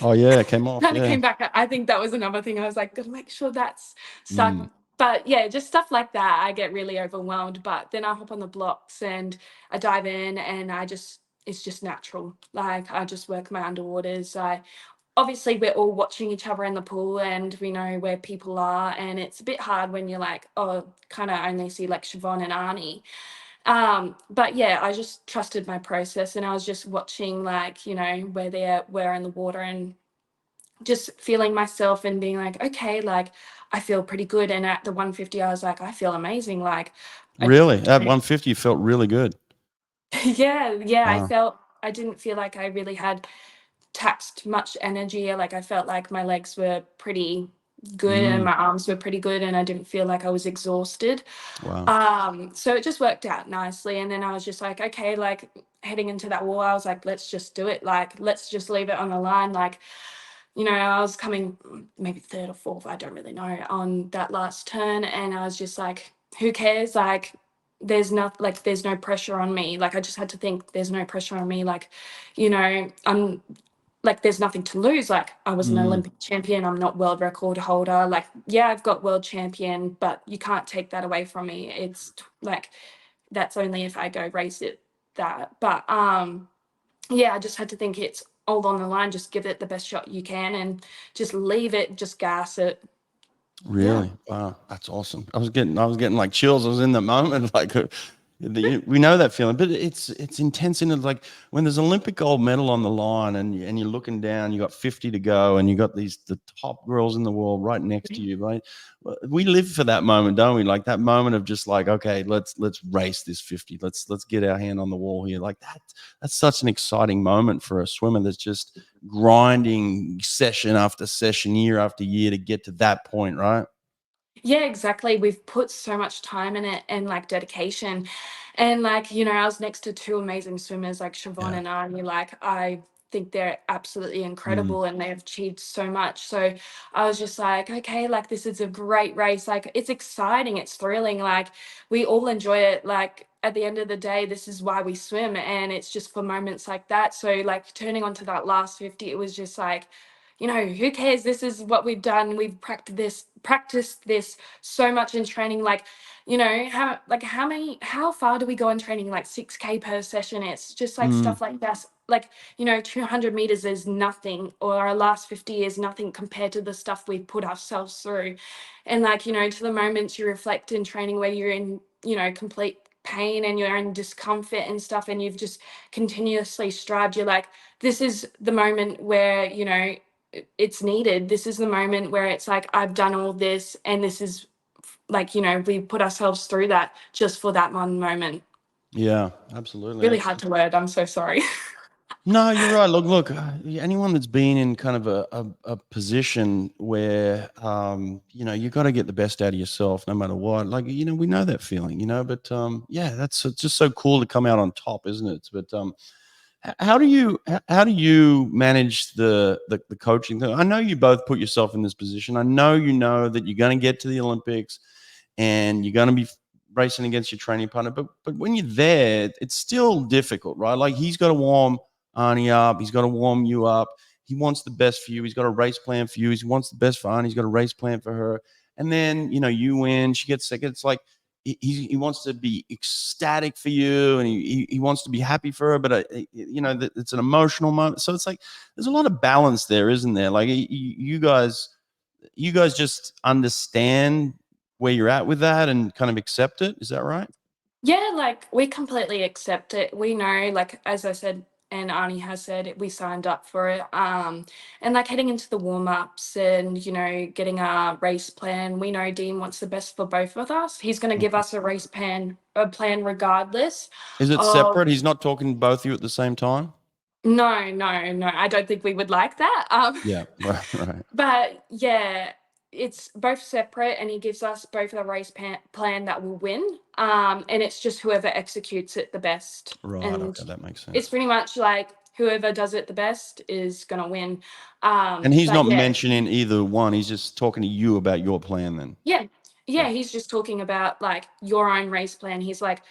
Oh yeah, it came off. kind of Yeah. came back. I think that was another thing. I was like, gotta make sure that's Mm, stuck. But yeah, just stuff like that. I get really overwhelmed. But then I hop on the blocks and I dive in and it's just natural. Like I just work my underwaters. Obviously we're all watching each other in the pool and we know where people are. And it's a bit hard when you're like, oh, kind of only see like Siobhan and Arnie. But yeah, I just trusted my process and I was just watching like, where they were in the water and just feeling myself and being like, okay, like I feel pretty good. And at the 150, I was like, I feel amazing. Like, I, really? At 150, you felt really good. yeah, Wow. I didn't feel like I really had taxed much energy. Like I felt like my legs were pretty good and Mm, my arms were pretty good and I didn't feel like I was exhausted. wow. So it just worked out nicely. And then I was just like, okay, like heading into that wall, I was like, let's just do it. Like, let's just leave it on the line. Like, I was coming maybe third or fourth, I don't really know, on that last turn. And I was just like, who cares? Like, there's no pressure on me. Like, I just had to think there's no pressure on me. Like, I'm like, there's nothing to lose. Like, I was an Mm, Olympic champion. I'm not world record holder. Like, yeah, I've got world champion, but you can't take that away from me. Like, that's only if I go race it that. But yeah, I just had to think it's all on the line. Just give it the best shot you can and just leave it, just gas it. Yeah. really? Wow. That's awesome. I was getting like chills. I was in the moment. Like, we know that feeling, but it's intense in it. Like when there's Olympic gold medal on the line and you're looking down, you got 50 to go and you got the top girls in the world right next to you. Right? We live for that moment, don't we? Like that moment of just like, okay, let's race this 50. Let's get our hand on the wall here. Like that's such an exciting moment for a swimmer that's just grinding session after session, year after year to get to that point, right? Yeah, exactly. We've put so much time in it and like dedication. And like, I was next to two amazing swimmers like Siobhan Yeah. and Arnie. Like I think they're absolutely Mm, incredible and they've achieved so much. So I was just like, okay, like this is a great race. Like it's exciting, it's thrilling. Like we all enjoy it. Like at the end of the day, this is why we swim. And it's just for moments like that. So like turning onto that last 50, it was just like, who cares? This is what we've done. We've practiced this so much in training. Like, how far do we go in training? Like 6K per session. It's just like mm, stuff like that. Like, 200 meters is nothing, or our last 50 is nothing compared to the stuff we've put ourselves through. And like, to the moments you reflect in training where you're in, complete pain and you're in discomfort and stuff, and you've just continuously strived, you're like, this is the moment where, it's needed. This is the moment where it's like, I've done all this and this is like, we put ourselves through that just for that one moment. yeah, absolutely. Really hard to word. I'm so sorry. No, you're right. Look, anyone that's been in kind of a position where, you got to get the best out of yourself no matter what. Like, we know that feeling, but yeah, it's just so cool to come out on top, isn't it? But how do you manage the coaching thing? I know you both put yourself in this position. I know that you're going to get to the Olympics and you're going to be racing against your training partner. But when you're there, it's still difficult, right? Like he's got to warm Arnie up. He's got to warm you up. He wants the best for you. He's got a race plan for you. He wants the best for Arnie. He's got a race plan for her. And then, you win. She gets sick. It's like he wants to be ecstatic for you, and he wants to be happy for her. But, it's an emotional moment. So it's like there's a lot of balance there, isn't there? Like you guys just understand where you're at with that and kind of accept it. Is that right? Yeah, like we completely accept it. We know, like as I said, and Arnie has said, we signed up for it. And like heading into the warm ups and getting our race plan, we know Dean wants the best for both of us. He's going to give Okay. us a plan regardless Is it of. separate? He's not talking to both of you at the same time? No, no, no. I don't think we would like that. Yeah. Right. Right. But yeah, it's both separate, and he gives us both a plan that will win. And it's just whoever executes it the best. Right. And Okay. That makes it's sense. pretty much like whoever does it the best is gonna win. And he's But not yeah, mentioning either one. He's just talking to you about your plan then. yeah, Yeah. yeah. He's just talking about like your own race plan. He's like,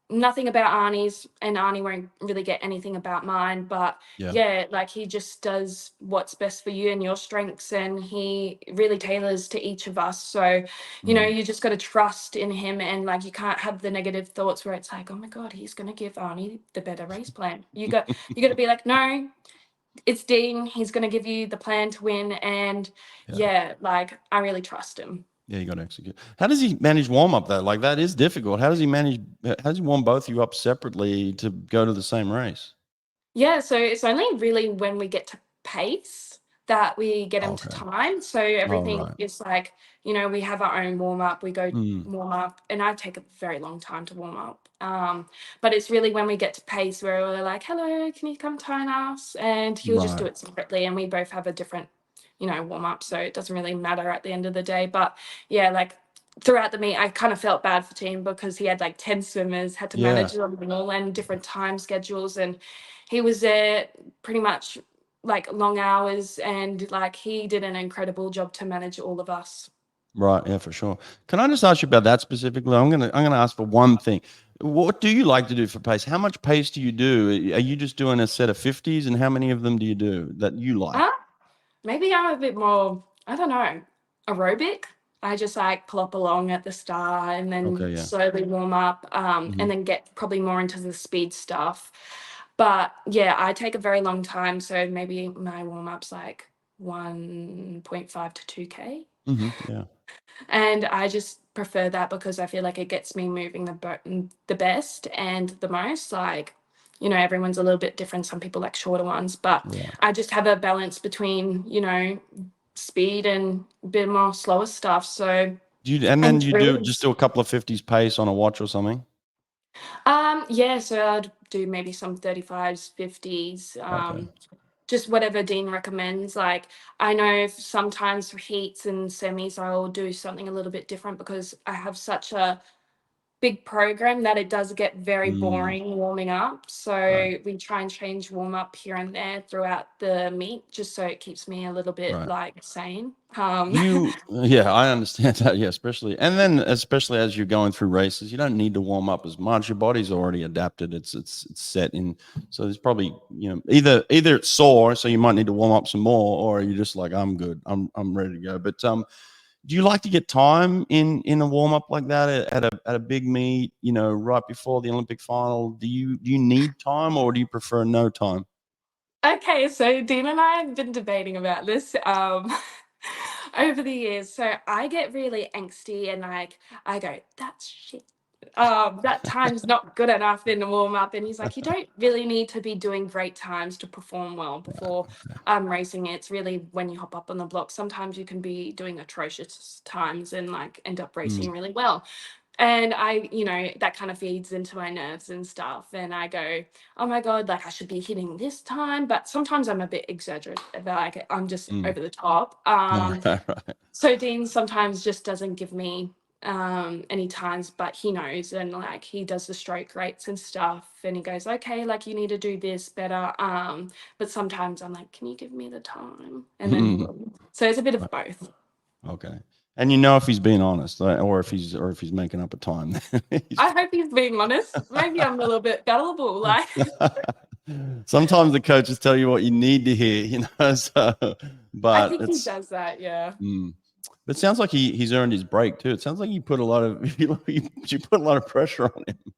nothing about Arnie's, and Arnie won't really get anything about mine. But Yeah. yeah, like he just does what's best for you and your strengths, and he really tailors to each of us. So, Mm. you just got to trust in him, and like you can't have the negative thoughts where it's like, oh my god, he's gonna give Arnie the better race plan. You got to be like, no, it's Dean. He's gonna give you the plan to win, and Yeah. yeah, like I really trust him. Yeah. You got to execute. How does he manage warm up though? Like that is difficult. How does he manage? How does he warm both of you up separately to go to the same race? Yeah, so it's only really when we get to pace that we get into Okay. time. So All everything right. is like, we have our own warm up, we go Mm. warm up, and I take a very long time to warm up. But it's really when we get to pace where we're like, hello, can you come join us? And he'll just do Right. it separately, and we both have a different, warm up. So it doesn't really matter at the end of the day. But yeah, like throughout the meet, I kind of felt bad for Team because he had like 10 swimmers, had to Yeah. manage them all and different time schedules. And he was there pretty much like long hours, and like he did an incredible job to manage all of us. Right. Yeah, for sure. Can I just ask you about that specifically? I'm gonna ask for one thing. What do you like to do for pace? How much pace do you do? Are you just doing a set of 50s, and how many of them do you do that you like? Uh, Maybe I'm a bit more, I don't know, aerobic. I just like plop along at the start and then Okay. Yeah. slowly warm up, Hmm. and then get probably more into the speed stuff. But yeah, I take a very long time. So maybe my warm up's like 1.5 to 2K. Hmm. Yeah. And I just prefer that because I feel like it gets me moving the best and the most. Like, everyone's a little bit different. Some people like shorter ones, but Right. I just have a balance between, speed and a bit more slower stuff. So, And then and you do just drills. do a couple of 50s pace on a watch or something? Yeah, so I'd do maybe some 35s, 50s, Okay. just whatever Dean recommends. Like, I know sometimes for heats and semis, I'll do something a little bit different because I have such a big program that it does get very Mm, boring warming up. right. So we try and change warm up here and there throughout the meet, just so it keeps me a little bit Right. like sane. Yeah, I understand that. Yeah, especially as you're going through races, you don't need to warm up as much. Your body's already adapted. It's set in. So there's probably, either it's sore, so you might need to warm up some more, or you're just like, I'm good. I'm ready to go. But do you like to get time in a warm up like that at a big meet, right before the Olympic final? Do you need time, or do you prefer no time? Okay, so Dean and I have been debating about this over the years. So I get really angsty and like I go, that's shit. That time's not good enough in the warm up. And he's like, you don't really need to be doing great times to perform well before racing. It's really when you hop up on the block. Sometimes you can be doing atrocious times and like end up Mm, racing really well. And I, that kind of feeds into my nerves and stuff. And I go, oh my God, like I should be hitting this time. But sometimes I'm a bit exaggerated, like I'm just over the top. Right. So Dean sometimes just doesn't give me any times, but he knows, and like he does the stroke rates and stuff, and he goes, okay, like you need to do this better. But sometimes I'm like, can you give me the time? And then he will. So it's a bit of both. Okay. And you know if he's being honest, or if he's making up a time. I hope he's being honest. Maybe I'm a little bit gullible. Like Sometimes the coaches tell you what you need to hear, So, I but think he it's. does that, yeah. But it sounds like he's earned his break too. It sounds like you put a lot of you put a lot of pressure on him.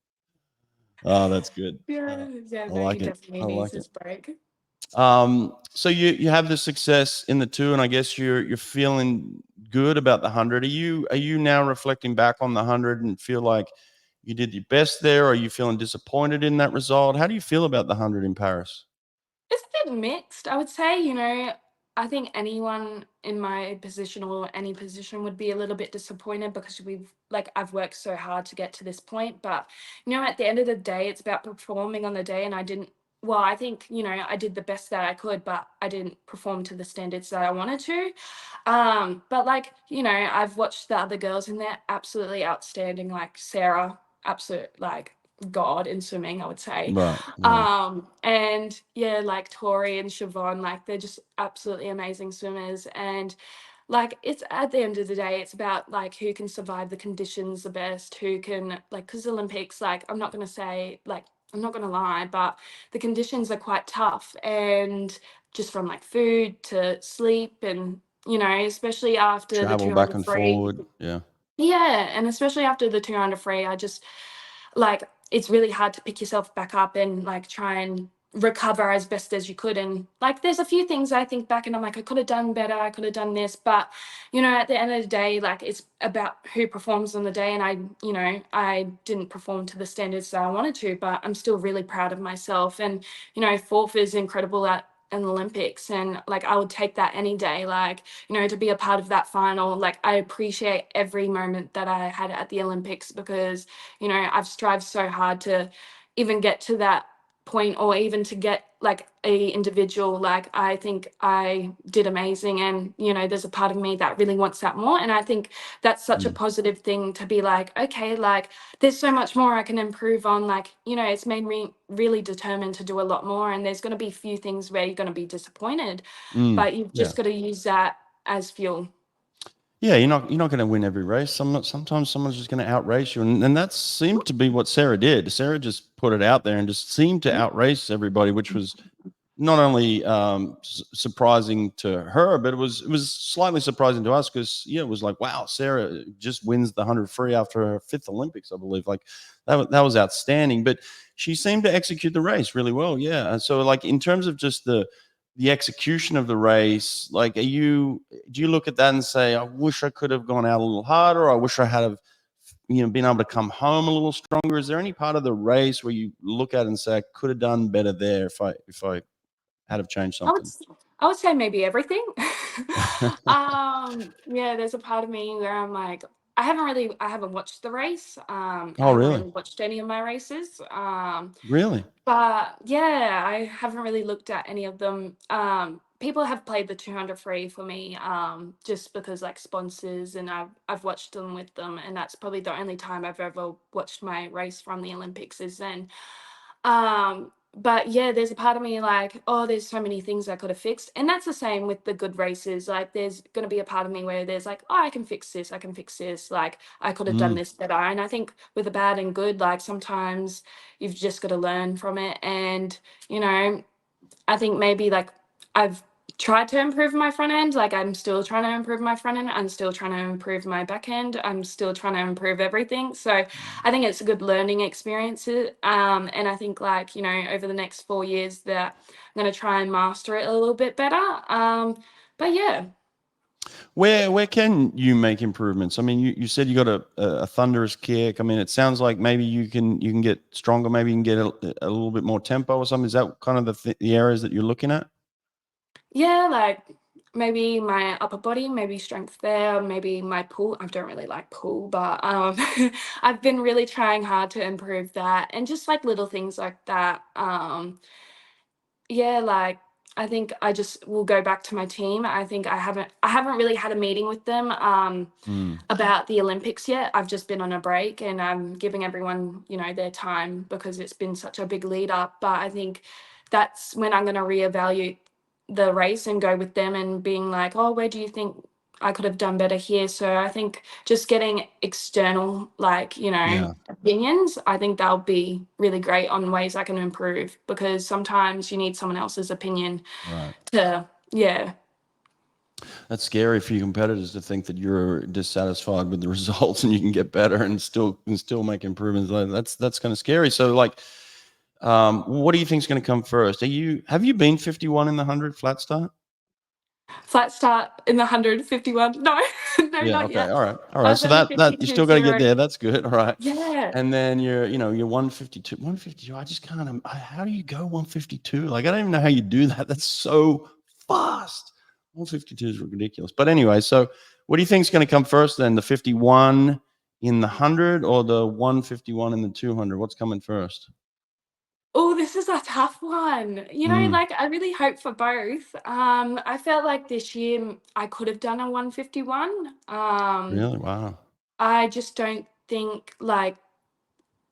Oh, that's good. Yeah, I no, he like it. definitely I needs like his it. break. So you have the success in the two, and I guess you're feeling good about the 100. Are you now reflecting back on the 100 and feel like you did your best there? Or are you feeling disappointed in that result? How do you feel about the 100 in Paris? It's a bit mixed, I would say. I think anyone in my position or any position would be a little bit disappointed because I've worked so hard to get to this point. But, at the end of the day, it's about performing on the day. And I think, I did the best that I could, but I didn't perform to the standards that I wanted to. But I've watched the other girls and they're absolutely outstanding. Like Sarah, absolute, like, god in swimming, I would say. Right. Yeah. And yeah, like Tori and Siobhan, like they're just absolutely amazing swimmers. And like it's at the end of the day, it's about like who can survive the conditions the best, who can because Olympics, like I'm not gonna lie, but the conditions are quite tough, and just from like food to sleep, and especially after the Travel back 200 and free. forward. Yeah. Yeah, and especially after the 200 free, I just like it's really hard to pick yourself back up and like try and recover as best as you could. And like there's a few things I think back and I'm like, I could have done better, I could have done this. But at the end of the day, like it's about who performs on the day. And I didn't perform to the standards that I wanted to, but I'm still really proud of myself. And fourth is incredible at an Olympics, and like I would take that any day. Like to be a part of that final, like I appreciate every moment that I had at the Olympics, because I've strived so hard to even get to that point, or even to get like a individual. Like I think I did amazing, and there's a part of me that really wants that more. And I think that's such a positive thing to be like, okay, like there's so much more I can improve on. Like it's made me really determined to do a lot more, and there's going to be a few things where you're going to be disappointed, but you've Yeah. just got to use that as fuel. Yeah, you're not going to win every race. Sometimes someone's just going to outrace you, and that seemed to be what Sarah did. Sarah just put it out there and just seemed to outrace everybody, which was not only surprising to her, but it was slightly surprising to us, because it was like, wow, Sarah just wins the 100 free after her fifth Olympics, I believe. Like that was outstanding. But she seemed to execute the race really well. Yeah, and so like in terms of just the execution of the race, like do you look at that and say, I wish I could have gone out a little harder, or I wish I had have been able to come home a little stronger? Is there any part of the race where you look at it and say, I could have done better there if I had have changed I would something? I would say maybe everything. Yeah, there's a part of me where I'm like, I haven't watched the race. I Oh, haven't really? really watched any of my races. Really? But yeah, I haven't really looked at any of them. People have played the 200 free for me, just because like sponsors, and I've watched them with them, and that's probably the only time I've ever watched my race from the Olympics is then. But yeah, there's a part of me like, oh, there's so many things I could have fixed. And that's the same with the good races. Like there's gonna be a part of me where there's like, oh, I can fix this, I can fix this, like I could have done Mm, this better. And I think with the bad and good, like sometimes you've just got to learn from it. And, you know, I think maybe like I've tried to improve my front end. Like I'm still trying to improve my front end. I'm still trying to improve my back end. I'm still trying to improve everything. So I think it's a good learning experience. And I think like, over the next 4 years that I'm going to try and master it a little bit better. But yeah. where can you make improvements? I mean, you said you got a thunderous kick. I mean, it sounds like maybe you can get stronger. Maybe you can get a little bit more tempo or something. Is that kind of the areas that you're looking at? Yeah, like maybe my upper body, maybe strength there, maybe my pull. I don't really like pull, but I've been really trying hard to improve that, and just like little things like that. Yeah, like I think I just will go back to my team. I think I haven't really had a meeting with them Mm, about the Olympics yet. I've just been on a break, and I'm giving everyone, their time because it's been such a big lead up. But I think that's when I'm going to reevaluate the race and go with them and being like, oh, where do you think I could have done better here? So I think just getting external, like, yeah, opinions, I think they'll be really great on ways I can improve, because sometimes you need someone else's opinion right. to, yeah. That's scary for your competitors to think that you're dissatisfied with the results and you can get better and still make improvements. Like, that's kind of scary. So like, what do you think is going to come first? Have you been 51 in the 100 flat start? Flat start in the 151. No, no, Yeah. not Okay. yet. All right. All I right. was So only that you still got to get 52.0. there. That's good. All right. Yeah. And then you're 152, 152. I just can't. How do you go 152? Like, I don't even know how you do that. That's so fast. 152 is ridiculous. But anyway, so what do you think is going to come first then? The 51 in the 100 or the 151 in the 200? What's coming first? Oh, this is a tough one. Mm, Like I really hope for both. I felt like this year I could have done a 151. really? Wow. I just don't think like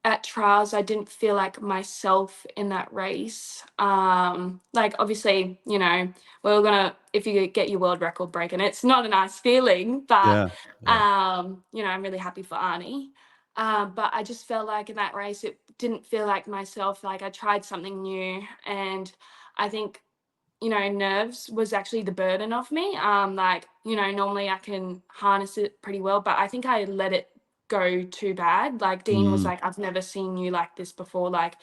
at trials I didn't feel like myself in that race. Like obviously, we're gonna if you get your world record break, and it's not a nice feeling, but Yeah. Yeah. I'm really happy for Arnie. But I just felt like in that race it didn't feel like myself. Like I tried something new, and I think nerves was actually the burden of me. Like, normally I can harness it pretty well, but I think I let it go too bad. Like Dean was Mm. like, I've never seen you like this before. Like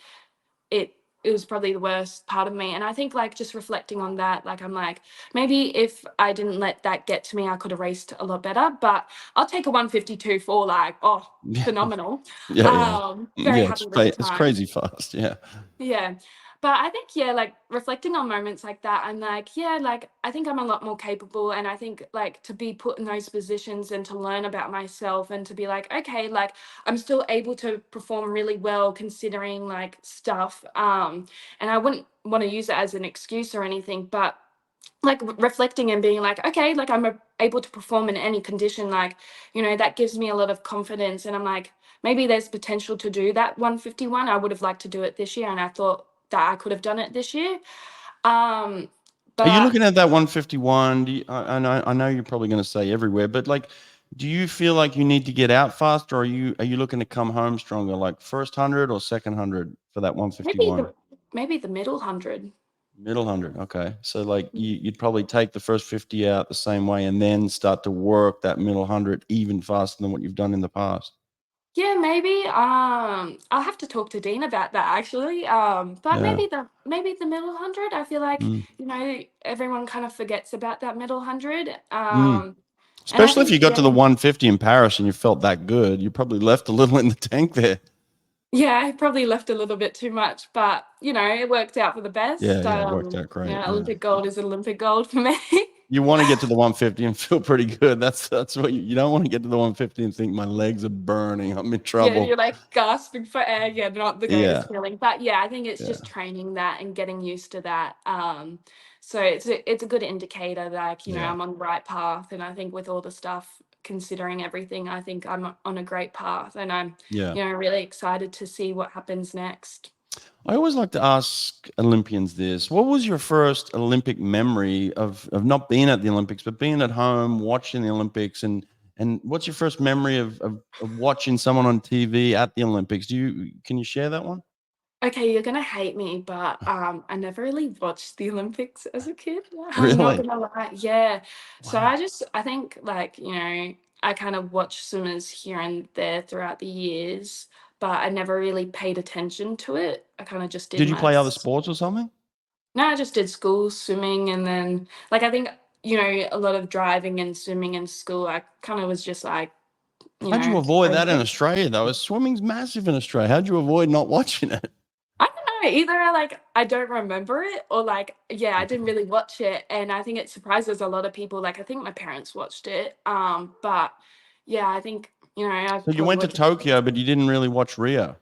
it it was probably the worst part of me. And I think like just reflecting on that, like I'm like, maybe if I didn't let that get to me, I could have raced a lot better. But I'll take a 152 for like, oh, Yeah. phenomenal. Yeah. Yeah. Very Yeah. happy with the It's time. crazy fast. Yeah. Yeah. But I think, yeah, like reflecting on moments like that, I'm like, yeah, like I think I'm a lot more capable. And I think like to be put in those positions and to learn about myself and to be like, okay, like I'm still able to perform really well considering like stuff. And I wouldn't want to use it as an excuse or anything, but like reflecting and being like, okay, like able to perform in any condition, like, that gives me a lot of confidence. And I'm like, maybe there's potential to do that 151. I would have liked to do it this year, and I thought that I could have done it this year. Um, Are you but looking at that 151? I know you're probably going to say everywhere, but like, do you feel like you need to get out faster, or are you looking to come home stronger, like first 100 or second 100 for that maybe 151? the middle 100. Middle 100. Okay. So like you'd probably take the first 50 out the same way and then start to work that middle 100 even faster than what you've done in the past. Yeah, maybe. I'll have to talk to Dean about that actually. But Yeah. maybe the middle 100. I feel like, Mm. everyone kind of forgets about that middle 100. Mm. And I Especially if think, you got to the 150 in Paris and you felt that good, you probably left a little in the tank there. yeah, I probably left a little bit too much, but it worked out for the Yeah. best. Yeah. It worked out great. Yeah. Olympic gold is Olympic gold for me. You want to get to the 150 and feel pretty good. That's what you don't want to get to the 150 and think my legs are burning. I'm in Yeah, trouble. you're like gasping for air. Yeah, not the Yeah. greatest feeling. But yeah, I think it's Yeah. just training that and getting used to that. So it's a good indicator, like, Yeah. I'm on the right path. And I think with all the stuff, considering everything, I think I'm on a great path. And I'm, Yeah. really excited to see what happens next. I always like to ask Olympians this. What was your first Olympic memory of not being at the Olympics, but being at home, watching the Olympics? And what's your first memory of watching someone on TV at the Olympics? Can you share that one? Okay, you're gonna hate me, but I never really watched the Olympics as a kid. I'm not Really? gonna lie. Yeah. So Wow. I think like, I kind of watched swimmers here and there throughout the years, but I never really paid attention to it. I kind of just did Did you play other my sports or something? no, I just did school, swimming, and then like I think, a lot of driving and swimming in school, I kind of was just like, How'd you avoid that in okay. Australia though? Swimming's massive in Australia. How'd you avoid not watching it? I don't either like I don't remember it or like yeah, I didn't really watch it, and I think it surprises a lot of people. Like I think my parents watched it, but yeah, I think I So you probably went to watched. Tokyo, but you didn't really watch Rio.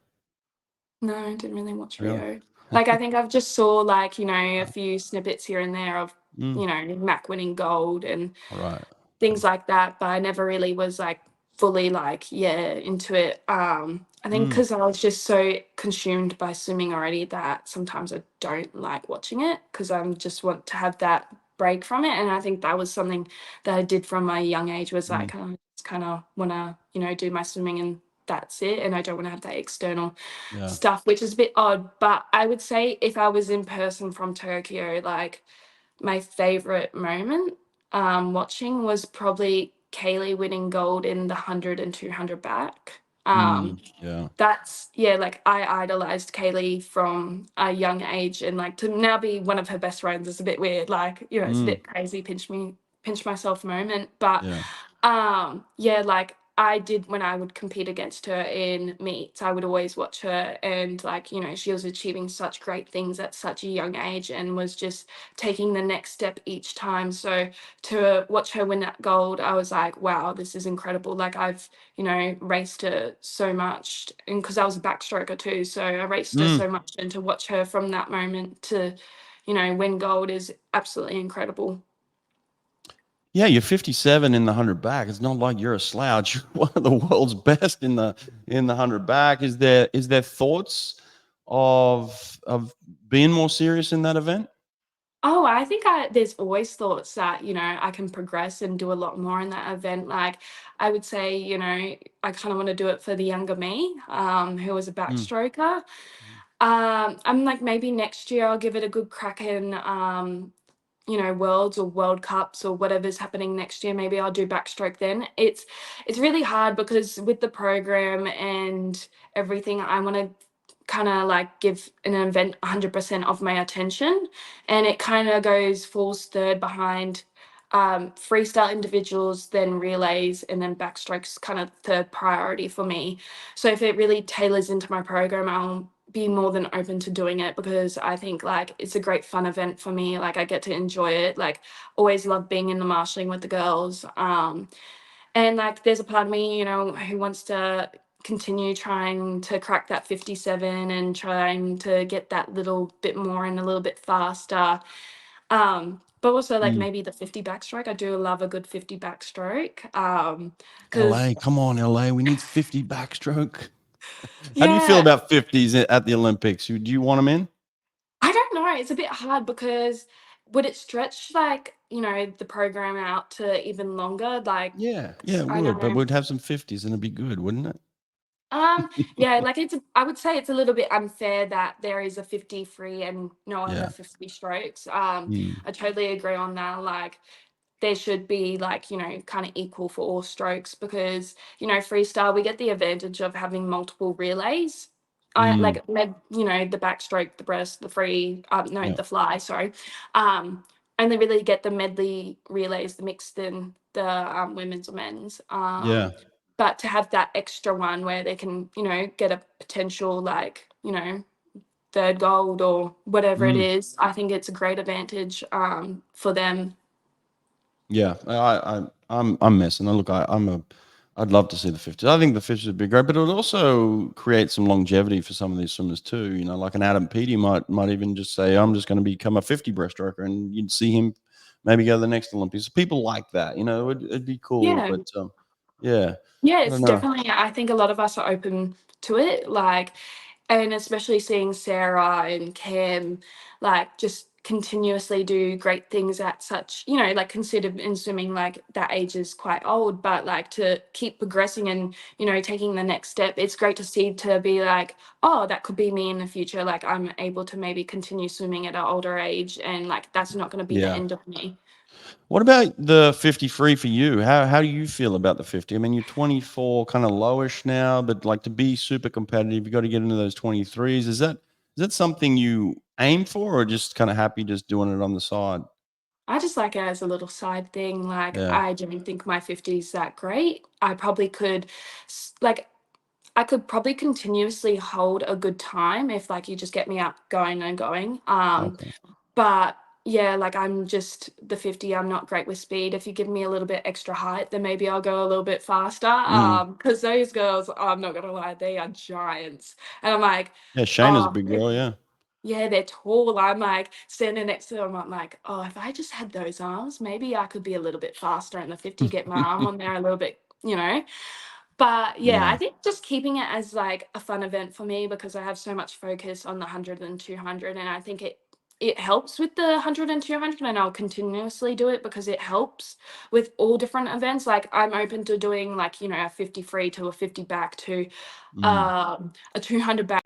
No, I didn't really watch Really? Rio. Like I think I've just saw like a few snippets here and there of Mm, Mac winning gold and right. things like that, but I never really was like fully like into it. I think Mm, because I was just so consumed by swimming already that sometimes I don't like watching it because I'm just want to have that break from it. And I think that was something that I did from my young age was mm, like I just kind of want to do my swimming and that's it, and I don't want to have that external yeah. stuff, which is a bit odd. But I would say if I was in person from Tokyo, like my favorite moment watching was probably Kaylee winning gold in the 100 and 200 back. Mm, yeah. That's yeah, like I idolized Kaylee from a young age, and like to now be one of her best friends is a bit weird. Like, it's a Mm, bit crazy, pinch myself moment. But yeah. yeah, like I did when I would compete against her in meets, I would always watch her and like, she was achieving such great things at such a young age and was just taking the next step each time. So to watch her win that gold, I was like, wow, this is incredible. Like I've, raced her so much and because I was a backstroker too. So I raced her Mm. so much and to watch her from that moment to, win gold is absolutely incredible. Yeah, you're 57 in the 100 back. It's not like you're a slouch. You're one of the world's best in the 100 back. Is there thoughts of being more serious in that event? Oh, I think there's always thoughts that, I can progress and do a lot more in that event. Like, I would say, I kind of want to do it for the younger me, who was a Mm, backstroker. I'm like, maybe next year I'll give it a good crack in, worlds or world cups or whatever's happening next year. Maybe I'll do backstroke then. It's really hard because with the program and everything, I want to kind of like give an event 100% of my attention, and it kind of goes falls third behind freestyle individuals, then relays, and then backstrokes kind of third priority for me. So if it really tailors into my program, I'll be more than open to doing it because I think like it's a great fun event for me. Like I get to enjoy it. Like always love being in the marshalling with the girls. And like there's a part of me, who wants to continue trying to crack that 57 and trying to get that little bit more and a little bit faster. But also like mm. maybe the 50 backstroke. I do love a good 50 backstroke. Because LA, come on, LA. We need 50 backstroke. How do you feel yeah, about 50s at the Olympics? Do you want them in? I don't know. It's a bit hard because would it stretch like, the program out to even longer? Like, Yeah, yeah, it I would, but know. we'd have some 50s and it'd be good, wouldn't it? Yeah, like I would say it's a little bit unfair that there is a 50 free and no other Yeah. 50 strokes. Mm, I totally agree on that. Like, there should be like, kind of equal for all strokes because, freestyle, we get the advantage of having multiple relays. I mm, like the backstroke, the breast, the free, no, yeah, the fly, sorry. Only really get the medley relays, the mixed and the women's or men's. yeah, But to have that extra one where they can, get a potential like, third gold or whatever it mm. is, I think it's a great advantage for them. Yeah, I'm messing. Look, I'd love to see the 50s. I think the 50s would be great, but it would also create some longevity for some of these swimmers too. Like an Adam Peaty might even just say, "I'm just going to become a 50 breaststroker," and you'd see him maybe go to the next Olympics. People like that, it'd be cool. Yeah. But yeah, Yeah, I it's don't know. definitely I think a lot of us are open to it, like and especially seeing Sarah and Cam, like, just continuously do great things at such like, considered in swimming, like, that age is quite old, but, like, to keep progressing and, taking the next step, it's great to see to be like, "Oh, that could be me in the future," like, I'm able to maybe continue swimming at an older age, and, like, that's not gonna be the Yeah. end of me. What about the 50 free for you? How do you feel about the 50? I mean, you're 24, kind of lowish now, but like to be super competitive, you got to get into those 23s. Is that something you aim for, or just kind of happy just doing it on the side? I just like it as a little side thing. Like, Yeah. I don't think my 50 is that great. I probably could, like, I could probably continuously hold a good time if like you just get me up going and going. Okay. But yeah, like I'm just the 50, I'm not great with speed. If you give me a little bit extra height, then maybe I'll go a little bit faster. Mm. Because those girls, I'm not gonna lie, they are giants. And I'm like, Yeah, Shayna's a oh, big girl, yeah. yeah, they're tall. I'm like standing next to them. I'm like, oh, if I just had those arms, maybe I could be a little bit faster in the 50, get my arm on there a little bit, you know. But yeah, Yeah. I think just keeping it as like a fun event for me because I have so much focus on the 100 and 200, and I think it helps with the 100 and 200, and I'll continuously do it because it helps with all different events. Like I'm open to doing like, you know, a 50 free to a 50 back to Mm. a 200 back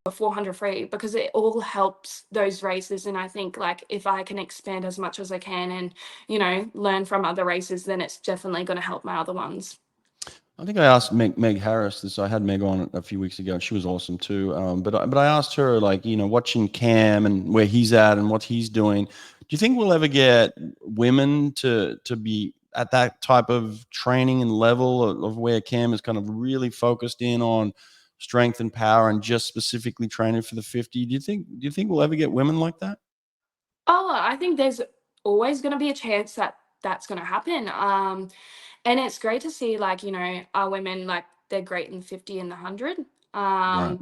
a 400 free because it all helps those races. And I think like if I can expand as much as I can and, you know, learn from other races, then it's definitely going to help my other ones. I think I asked Meg Harris this. I had Meg on a few weeks ago, and she was awesome too. But I asked her, like, watching Cam and where he's at and what he's doing. Do you think we'll ever get women to be at that type of training and level of where Cam is kind of really focused in on strength and power and just specifically training for the 50? Do you think we'll ever get women like that? Oh, I think there's always going to be a chance that that's going to happen. And it's great to see like, you know, our women like they're great in the 50 and the 100. Right.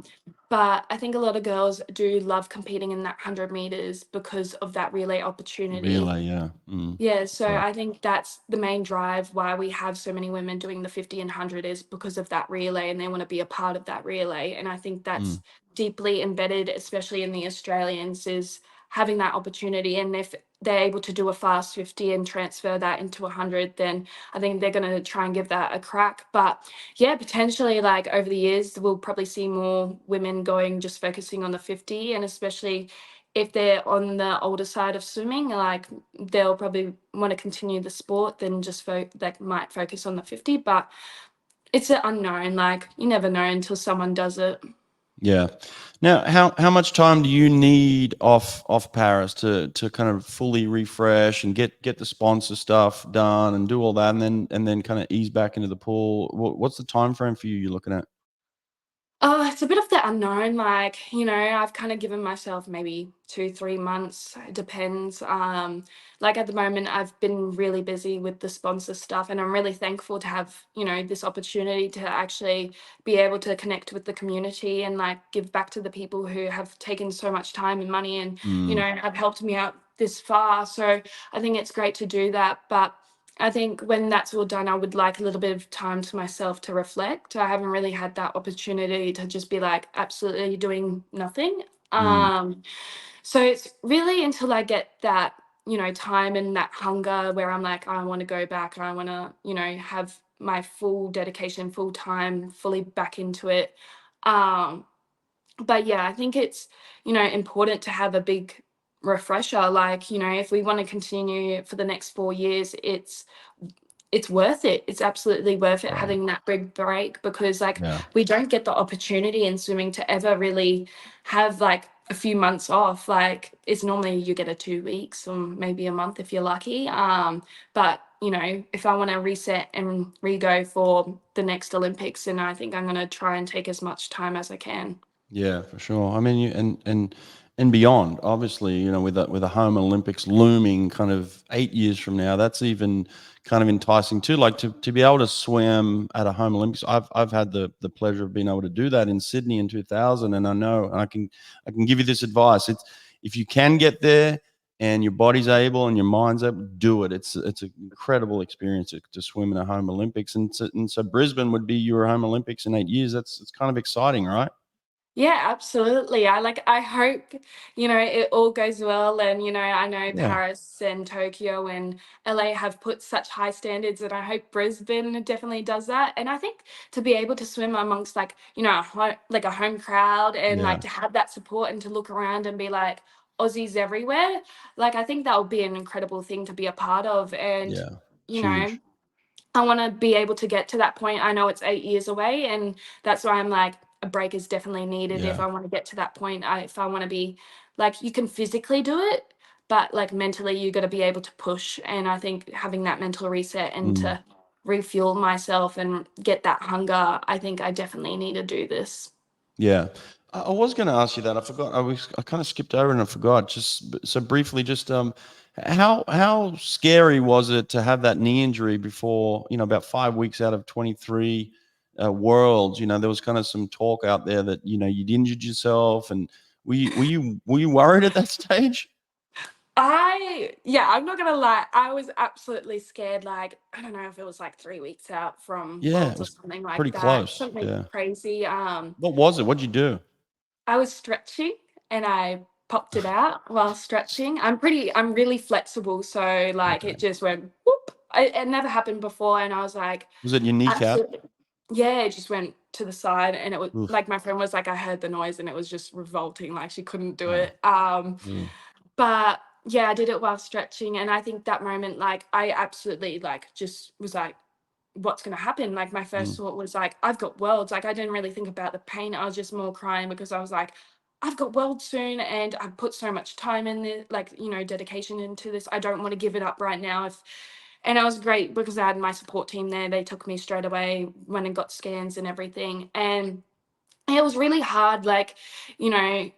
But I think a lot of girls do love competing in that 100 meters because of that relay opportunity. Relay, yeah. Mm, Yeah, that's so right. I think that's the main drive why we have so many women doing the 50 and 100 is because of that relay and they want to be a part of that relay. And I think Mm, that's deeply embedded, especially in the Australians, is having that opportunity. And if they're able to do a fast 50 and transfer that into 100, then I think they're going to try and give that a crack. But yeah, potentially like over the years, we'll probably see more women going just focusing on the 50, and especially if they're on the older side of swimming, like they'll probably want to continue the sport than just that might focus on the 50. But it's an unknown, like you never know until someone does it. yeah. Now, how much time do you need off Paris to kind of fully refresh and get the sponsor stuff done and do all that, and then kind of ease back into the pool? What's the time frame for you you're looking at? Oh, it's a bit of the unknown. Like, you know, I've kind of given myself maybe 2, 3 months. It depends. Like at the moment, I've been really busy with the sponsor stuff, and I'm really thankful to have, you know, this opportunity to actually be able to connect with the community and like give back to the people who have taken so much time and money and, you Mm, know, have helped me out this far. So I think it's great to do that. But I think when that's all done, I would like a little bit of time to myself to reflect. I haven't really had that opportunity to just be like absolutely doing nothing. mm, Um, so it's really until I get that, you know, time and that hunger where I'm like, I want to go back. I want to, you know, have my full dedication, full time, fully back into it. Um, but yeah, I think it's, you know, important to have a big refresher. Like, you know, if we want to continue for the next 4 years, it's worth it. It's absolutely worth it right. having that big break because like Yeah. we don't get the opportunity in swimming to ever really have like a few months off. Like it's normally you get a 2 weeks or maybe a month if you're lucky. But you know, if I want to reset and re-go for the next Olympics, then I think I'm going to try and take as much time as I can. Yeah, for sure. I mean, and beyond, obviously, with the home Olympics looming kind of 8 years from now, that's even kind of enticing too. Like to be able to swim at a home Olympics. I've had the pleasure of being able to do that in Sydney in 2000, and I know, and I can give you this advice. It's if you can get there and your body's able and your mind's able, do it. It's an incredible experience to swim in a home Olympics, and so Brisbane would be your home Olympics in 8 years. It's kind of exciting, right? Yeah, absolutely. I hope, you know, it all goes well and you know, I know Yeah. Paris and Tokyo and LA have put such high standards and I hope Brisbane definitely does that. And I think to be able to swim amongst like, you know, like a home crowd and Yeah. like to have that support and to look around and be like Aussies everywhere, like I think that would be an incredible thing to be a part of and Yeah. you know, Huge. I want to be able to get to that point. I know it's 8 years away, and that's why I'm like, a break is definitely needed if Yeah. I want to get to that point. If I want to be like, you can physically do it, but like mentally, you got to be able to push. And I think having that mental reset and Mm. to refuel myself and get that hunger, I think I definitely need to do this. Yeah. I was going to ask you that. I forgot. I kind of skipped over and I forgot. So briefly, how scary was it to have that knee injury before, about 5 weeks out of 23 worlds? There was kind of some talk out there that, you'd injured yourself, and were you worried at that stage? I'm not gonna lie, I was absolutely scared. Like, I don't know if it was like 3 weeks out from Yeah, it Worlds or was something like pretty that, close. something Yeah. crazy. What was it? What'd you do? I was stretching and I popped it out while stretching. I'm really flexible, so like Okay. it just went whoop. It never happened before, and I was like, Was it your kneecap? absolutely, yeah, it just went to the side, and it was Oof. like my friend was like, I heard the noise, and it was just revolting. Like she couldn't do Oh, it. mm, But yeah, I did it while stretching, and I think that moment, like, I absolutely like just was like, what's going to happen? Like, my first mm, thought was like, I've got worlds. Like, I didn't really think about the pain. I was just more crying because I was like, I've got worlds soon, and I've put so much time in this, like, dedication into this. I don't want to give it up right now. If And I was great because I had my support team there. They took me straight away, went and got scans and everything, and it was really hard, like,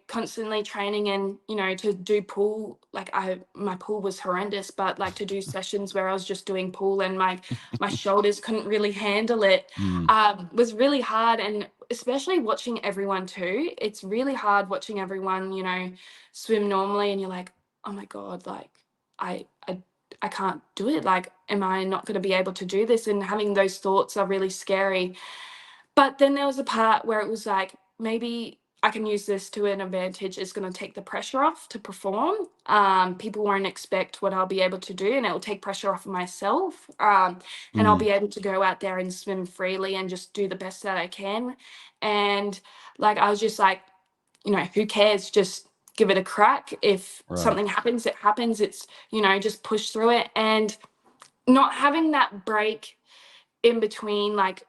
constantly training and, to do pool. Like, my pool was horrendous, but like to do sessions where I was just doing pool and my shoulders couldn't really handle it, mm, was really hard. And especially watching everyone too, it's really hard watching everyone, swim normally, and you're like, oh my God, like I I I can't do it. Like, am I not going to be able to do this? And having those thoughts are really scary. But then there was a part where it was like, maybe I can use this to an advantage. It's going to take the pressure off to perform. People won't expect what I'll be able to do, and it will take pressure off of myself. And I'll mm. be able to go out there and swim freely and just do the best that I can. And like, I was just like, who cares? Just give it a crack. If Right. something happens, it happens. It's, just push through it. And not having that break in between, like,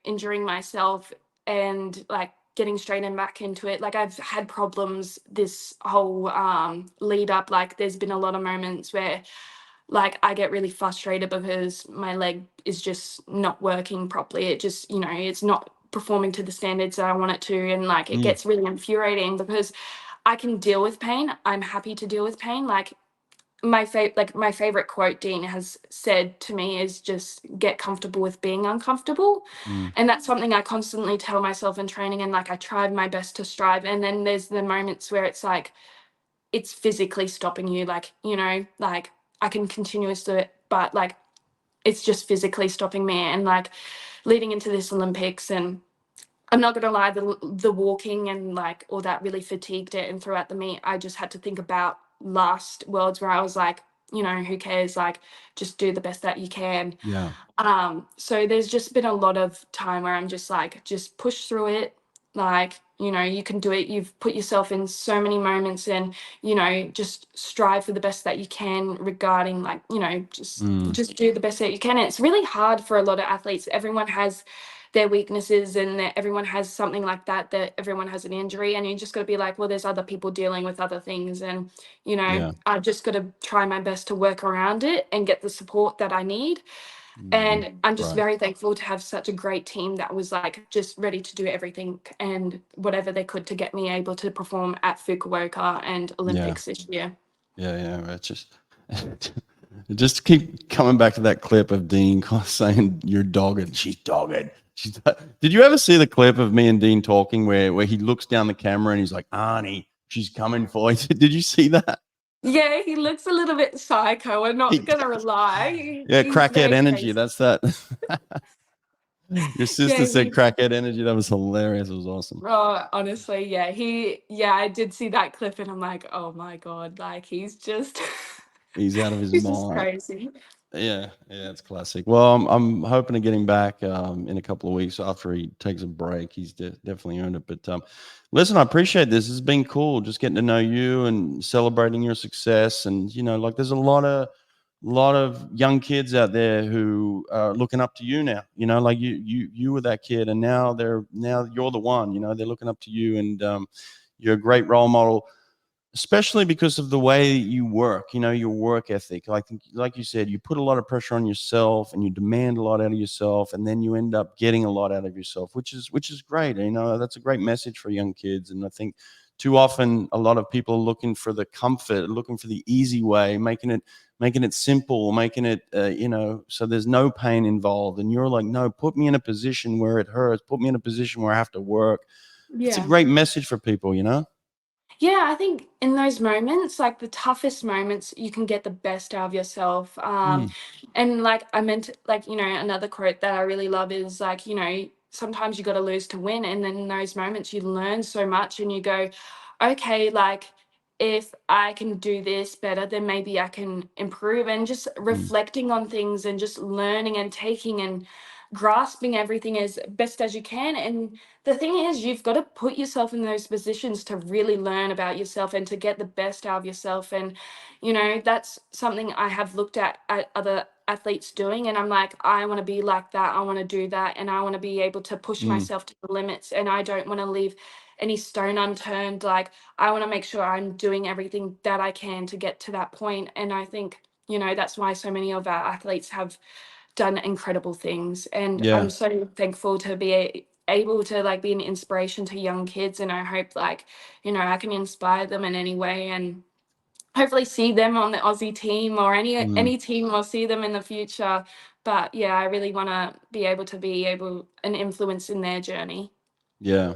injuring myself and like getting straight and back into it. Like, I've had problems this whole lead up. Like, there's been a lot of moments where like I get really frustrated because my leg is just not working properly. It just, it's not performing to the standards that I want it to. And like, it Mm, gets really infuriating because I can deal with pain. I'm happy to deal with pain. Like, my favorite quote Dean has said to me is just get comfortable with being uncomfortable. mm. And that's something I constantly tell myself in training, and like I tried my best to strive. And then there's the moments where it's like it's physically stopping you, like, like I can continuously do it, but like it's just physically stopping me. And like leading into this Olympics, and I'm not gonna lie, the walking and like all that really fatigued it. And throughout the meet, I just had to think about last Worlds where I was like, who cares? Like, just do the best that you can. Yeah. So there's just been a lot of time where I'm just like, just push through it. Like, you can do it. You've put yourself in so many moments, and, just strive for the best that you can regarding like, Mm, just do the best that you can. And it's really hard for a lot of athletes. Everyone has their weaknesses, and everyone has something like that, that everyone has an injury, and you just got to be like, well, there's other people dealing with other things. And, yeah. I've just got to try my best to work around it and get the support that I need. Mm, And I'm just right. very thankful to have such a great team that was like just ready to do everything and whatever they could to get me able to perform at Fukuoka and Yeah. Olympics this year. Yeah. Yeah. It's just keep coming back to that clip of Dean saying you're dogged. She's dogged. Did you ever see the clip of me and Dean talking where he looks down the camera and he's like, Arnie, she's coming for you? Did you see that? Yeah, he looks a little bit psycho. I'm He not gonna does. lie. Yeah, He's crackhead very energy. crazy. That's that. Your sister Yeah, said crackhead energy. That was hilarious. It was awesome. oh, honestly, yeah, I did see that clip, and I'm like, oh my God, like he's just He's out of his he's just mind. crazy. Yeah, yeah, it's classic. Well, I'm hoping to get him back in a couple of weeks after he takes a break. He's definitely earned it. But listen, I appreciate this. It's been cool just getting to know you and celebrating your success. And like there's a lot of young kids out there who are looking up to you now. Like you were that kid, and now you're the one. They're looking up to you, and you're a great role model. especially because of the way you work, your work ethic. Like you said, you put a lot of pressure on yourself and you demand a lot out of yourself, and then you end up getting a lot out of yourself, which is great. That's a great message for young kids. And I think too often a lot of people are looking for the comfort, looking for the easy way, making it simple, making it so there's no pain involved. And you're like, no, put me in a position where it hurts, put me in a position where I have to work. It's a Yeah. great message for people. Yeah, I think in those moments, like the toughest moments, you can get the best out of yourself. Mm, And like I meant, like, another quote that I really love is like, sometimes you got to lose to win. And then in those moments, you learn so much and you go, okay, like if I can do this better, then maybe I can improve. And just mm, reflecting on things and just learning and taking and grasping everything as best as you can. And the thing is, you've got to put yourself in those positions to really learn about yourself and to get the best out of yourself. And, that's something I have looked at other athletes doing. And I'm like, I want to be like that. I want to do that. And I want to be able to push mm. myself to the limits. And I don't want to leave any stone unturned. Like, I want to make sure I'm doing everything that I can to get to that point. And I think, that's why so many of our athletes have done incredible things, and Yeah. I'm so thankful to be able to like be an inspiration to young kids. And I hope like I can inspire them in any way, and hopefully see them on the Aussie team or any Mm, any team, or see them in the future. But yeah, I really want to be able an influence in their journey. yeah.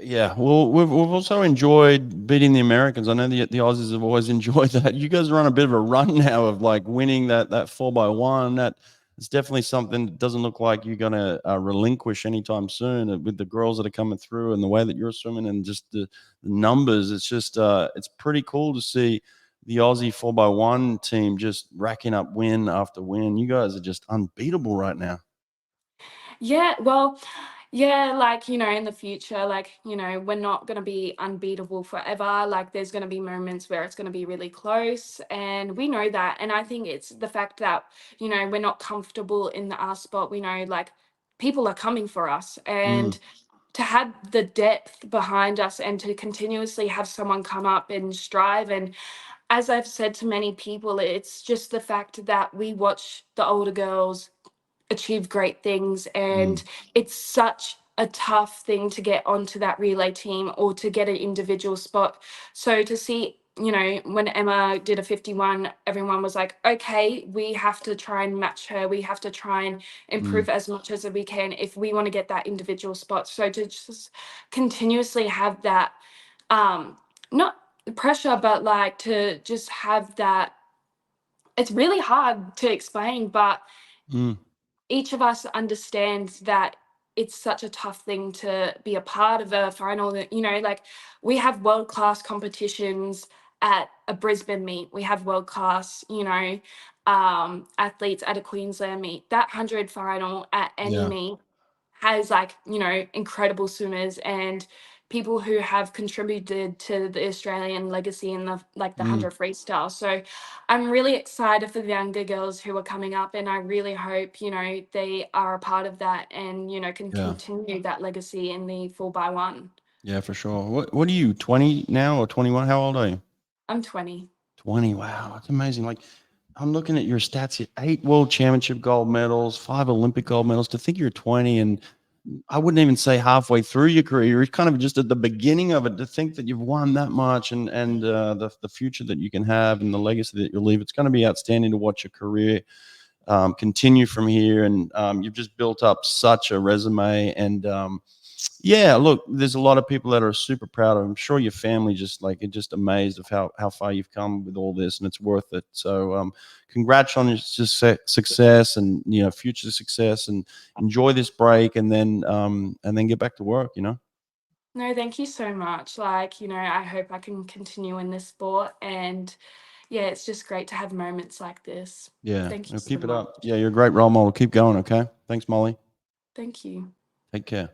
Yeah. Well, we've also enjoyed beating the Americans. I know the Aussies have always enjoyed that. You guys are on a bit of a run now of like winning that 4x1. That it's definitely something that doesn't look like you're gonna relinquish anytime soon. With the girls that are coming through and the way that you're swimming and just the numbers, it's just it's pretty cool to see the Aussie 4x1 team just racking up win after win. You guys are just unbeatable right now. Yeah, well, yeah, like, in the future, like, we're not going to be unbeatable forever. Like, there's going to be moments where it's going to be really close, and we know that. And I think it's the fact that, we're not comfortable in our spot. We know, like, people are coming for us, Mm, and to have the depth behind us and to continuously have someone come up and strive. And as I've said to many people, it's just the fact that we watch the older girls achieve great things, mm, and it's such a tough thing to get onto that relay team or to get an individual spot. So to see, when Emma did a 51, everyone was like, okay, we have to try and match her, we have to try and mm, improve as much as we can if we want to get that individual spot. So to just continuously have that, not pressure, but like to just have that, it's really hard to explain, but mm, each of us understands that it's such a tough thing to be a part of a final. That, like, we have world class competitions at a Brisbane meet, we have world class, athletes at a Queensland meet. That 100 final at any yeah. meet has, like, incredible swimmers and people who have contributed to the Australian legacy in the, like, the Mm, 100 freestyle. So I'm really excited for the younger girls who are coming up, and I really hope, they are a part of that and, can yeah. continue that legacy in the 4x1. Yeah, for sure. What are you, 20 now or 21? How old are you? I'm 20. 20. Wow, that's amazing. Like I'm looking at your stats here, 8 world championship gold medals, 5 Olympic gold medals. To think you're 20 and I wouldn't even say halfway through your career, you're kind of just at the beginning of it. To think that you've won that much and the future that you can have and the legacy that you'll leave, it's going to be outstanding to watch your career continue from here. And you've just built up such a resume. And yeah, look, there's a lot of people that are super proud of. I'm sure your family just amazed of how far you've come with all this, and it's worth it. So, congrats on your success and future success, and enjoy this break, and then get back to work. No, thank you so much. Like, I hope I can continue in this sport. And yeah, it's just great to have moments like this. Yeah, Thank you well, so keep it up. much. Yeah, you're a great role model. Keep going. Okay, thanks, Molly. Thank you. Take care.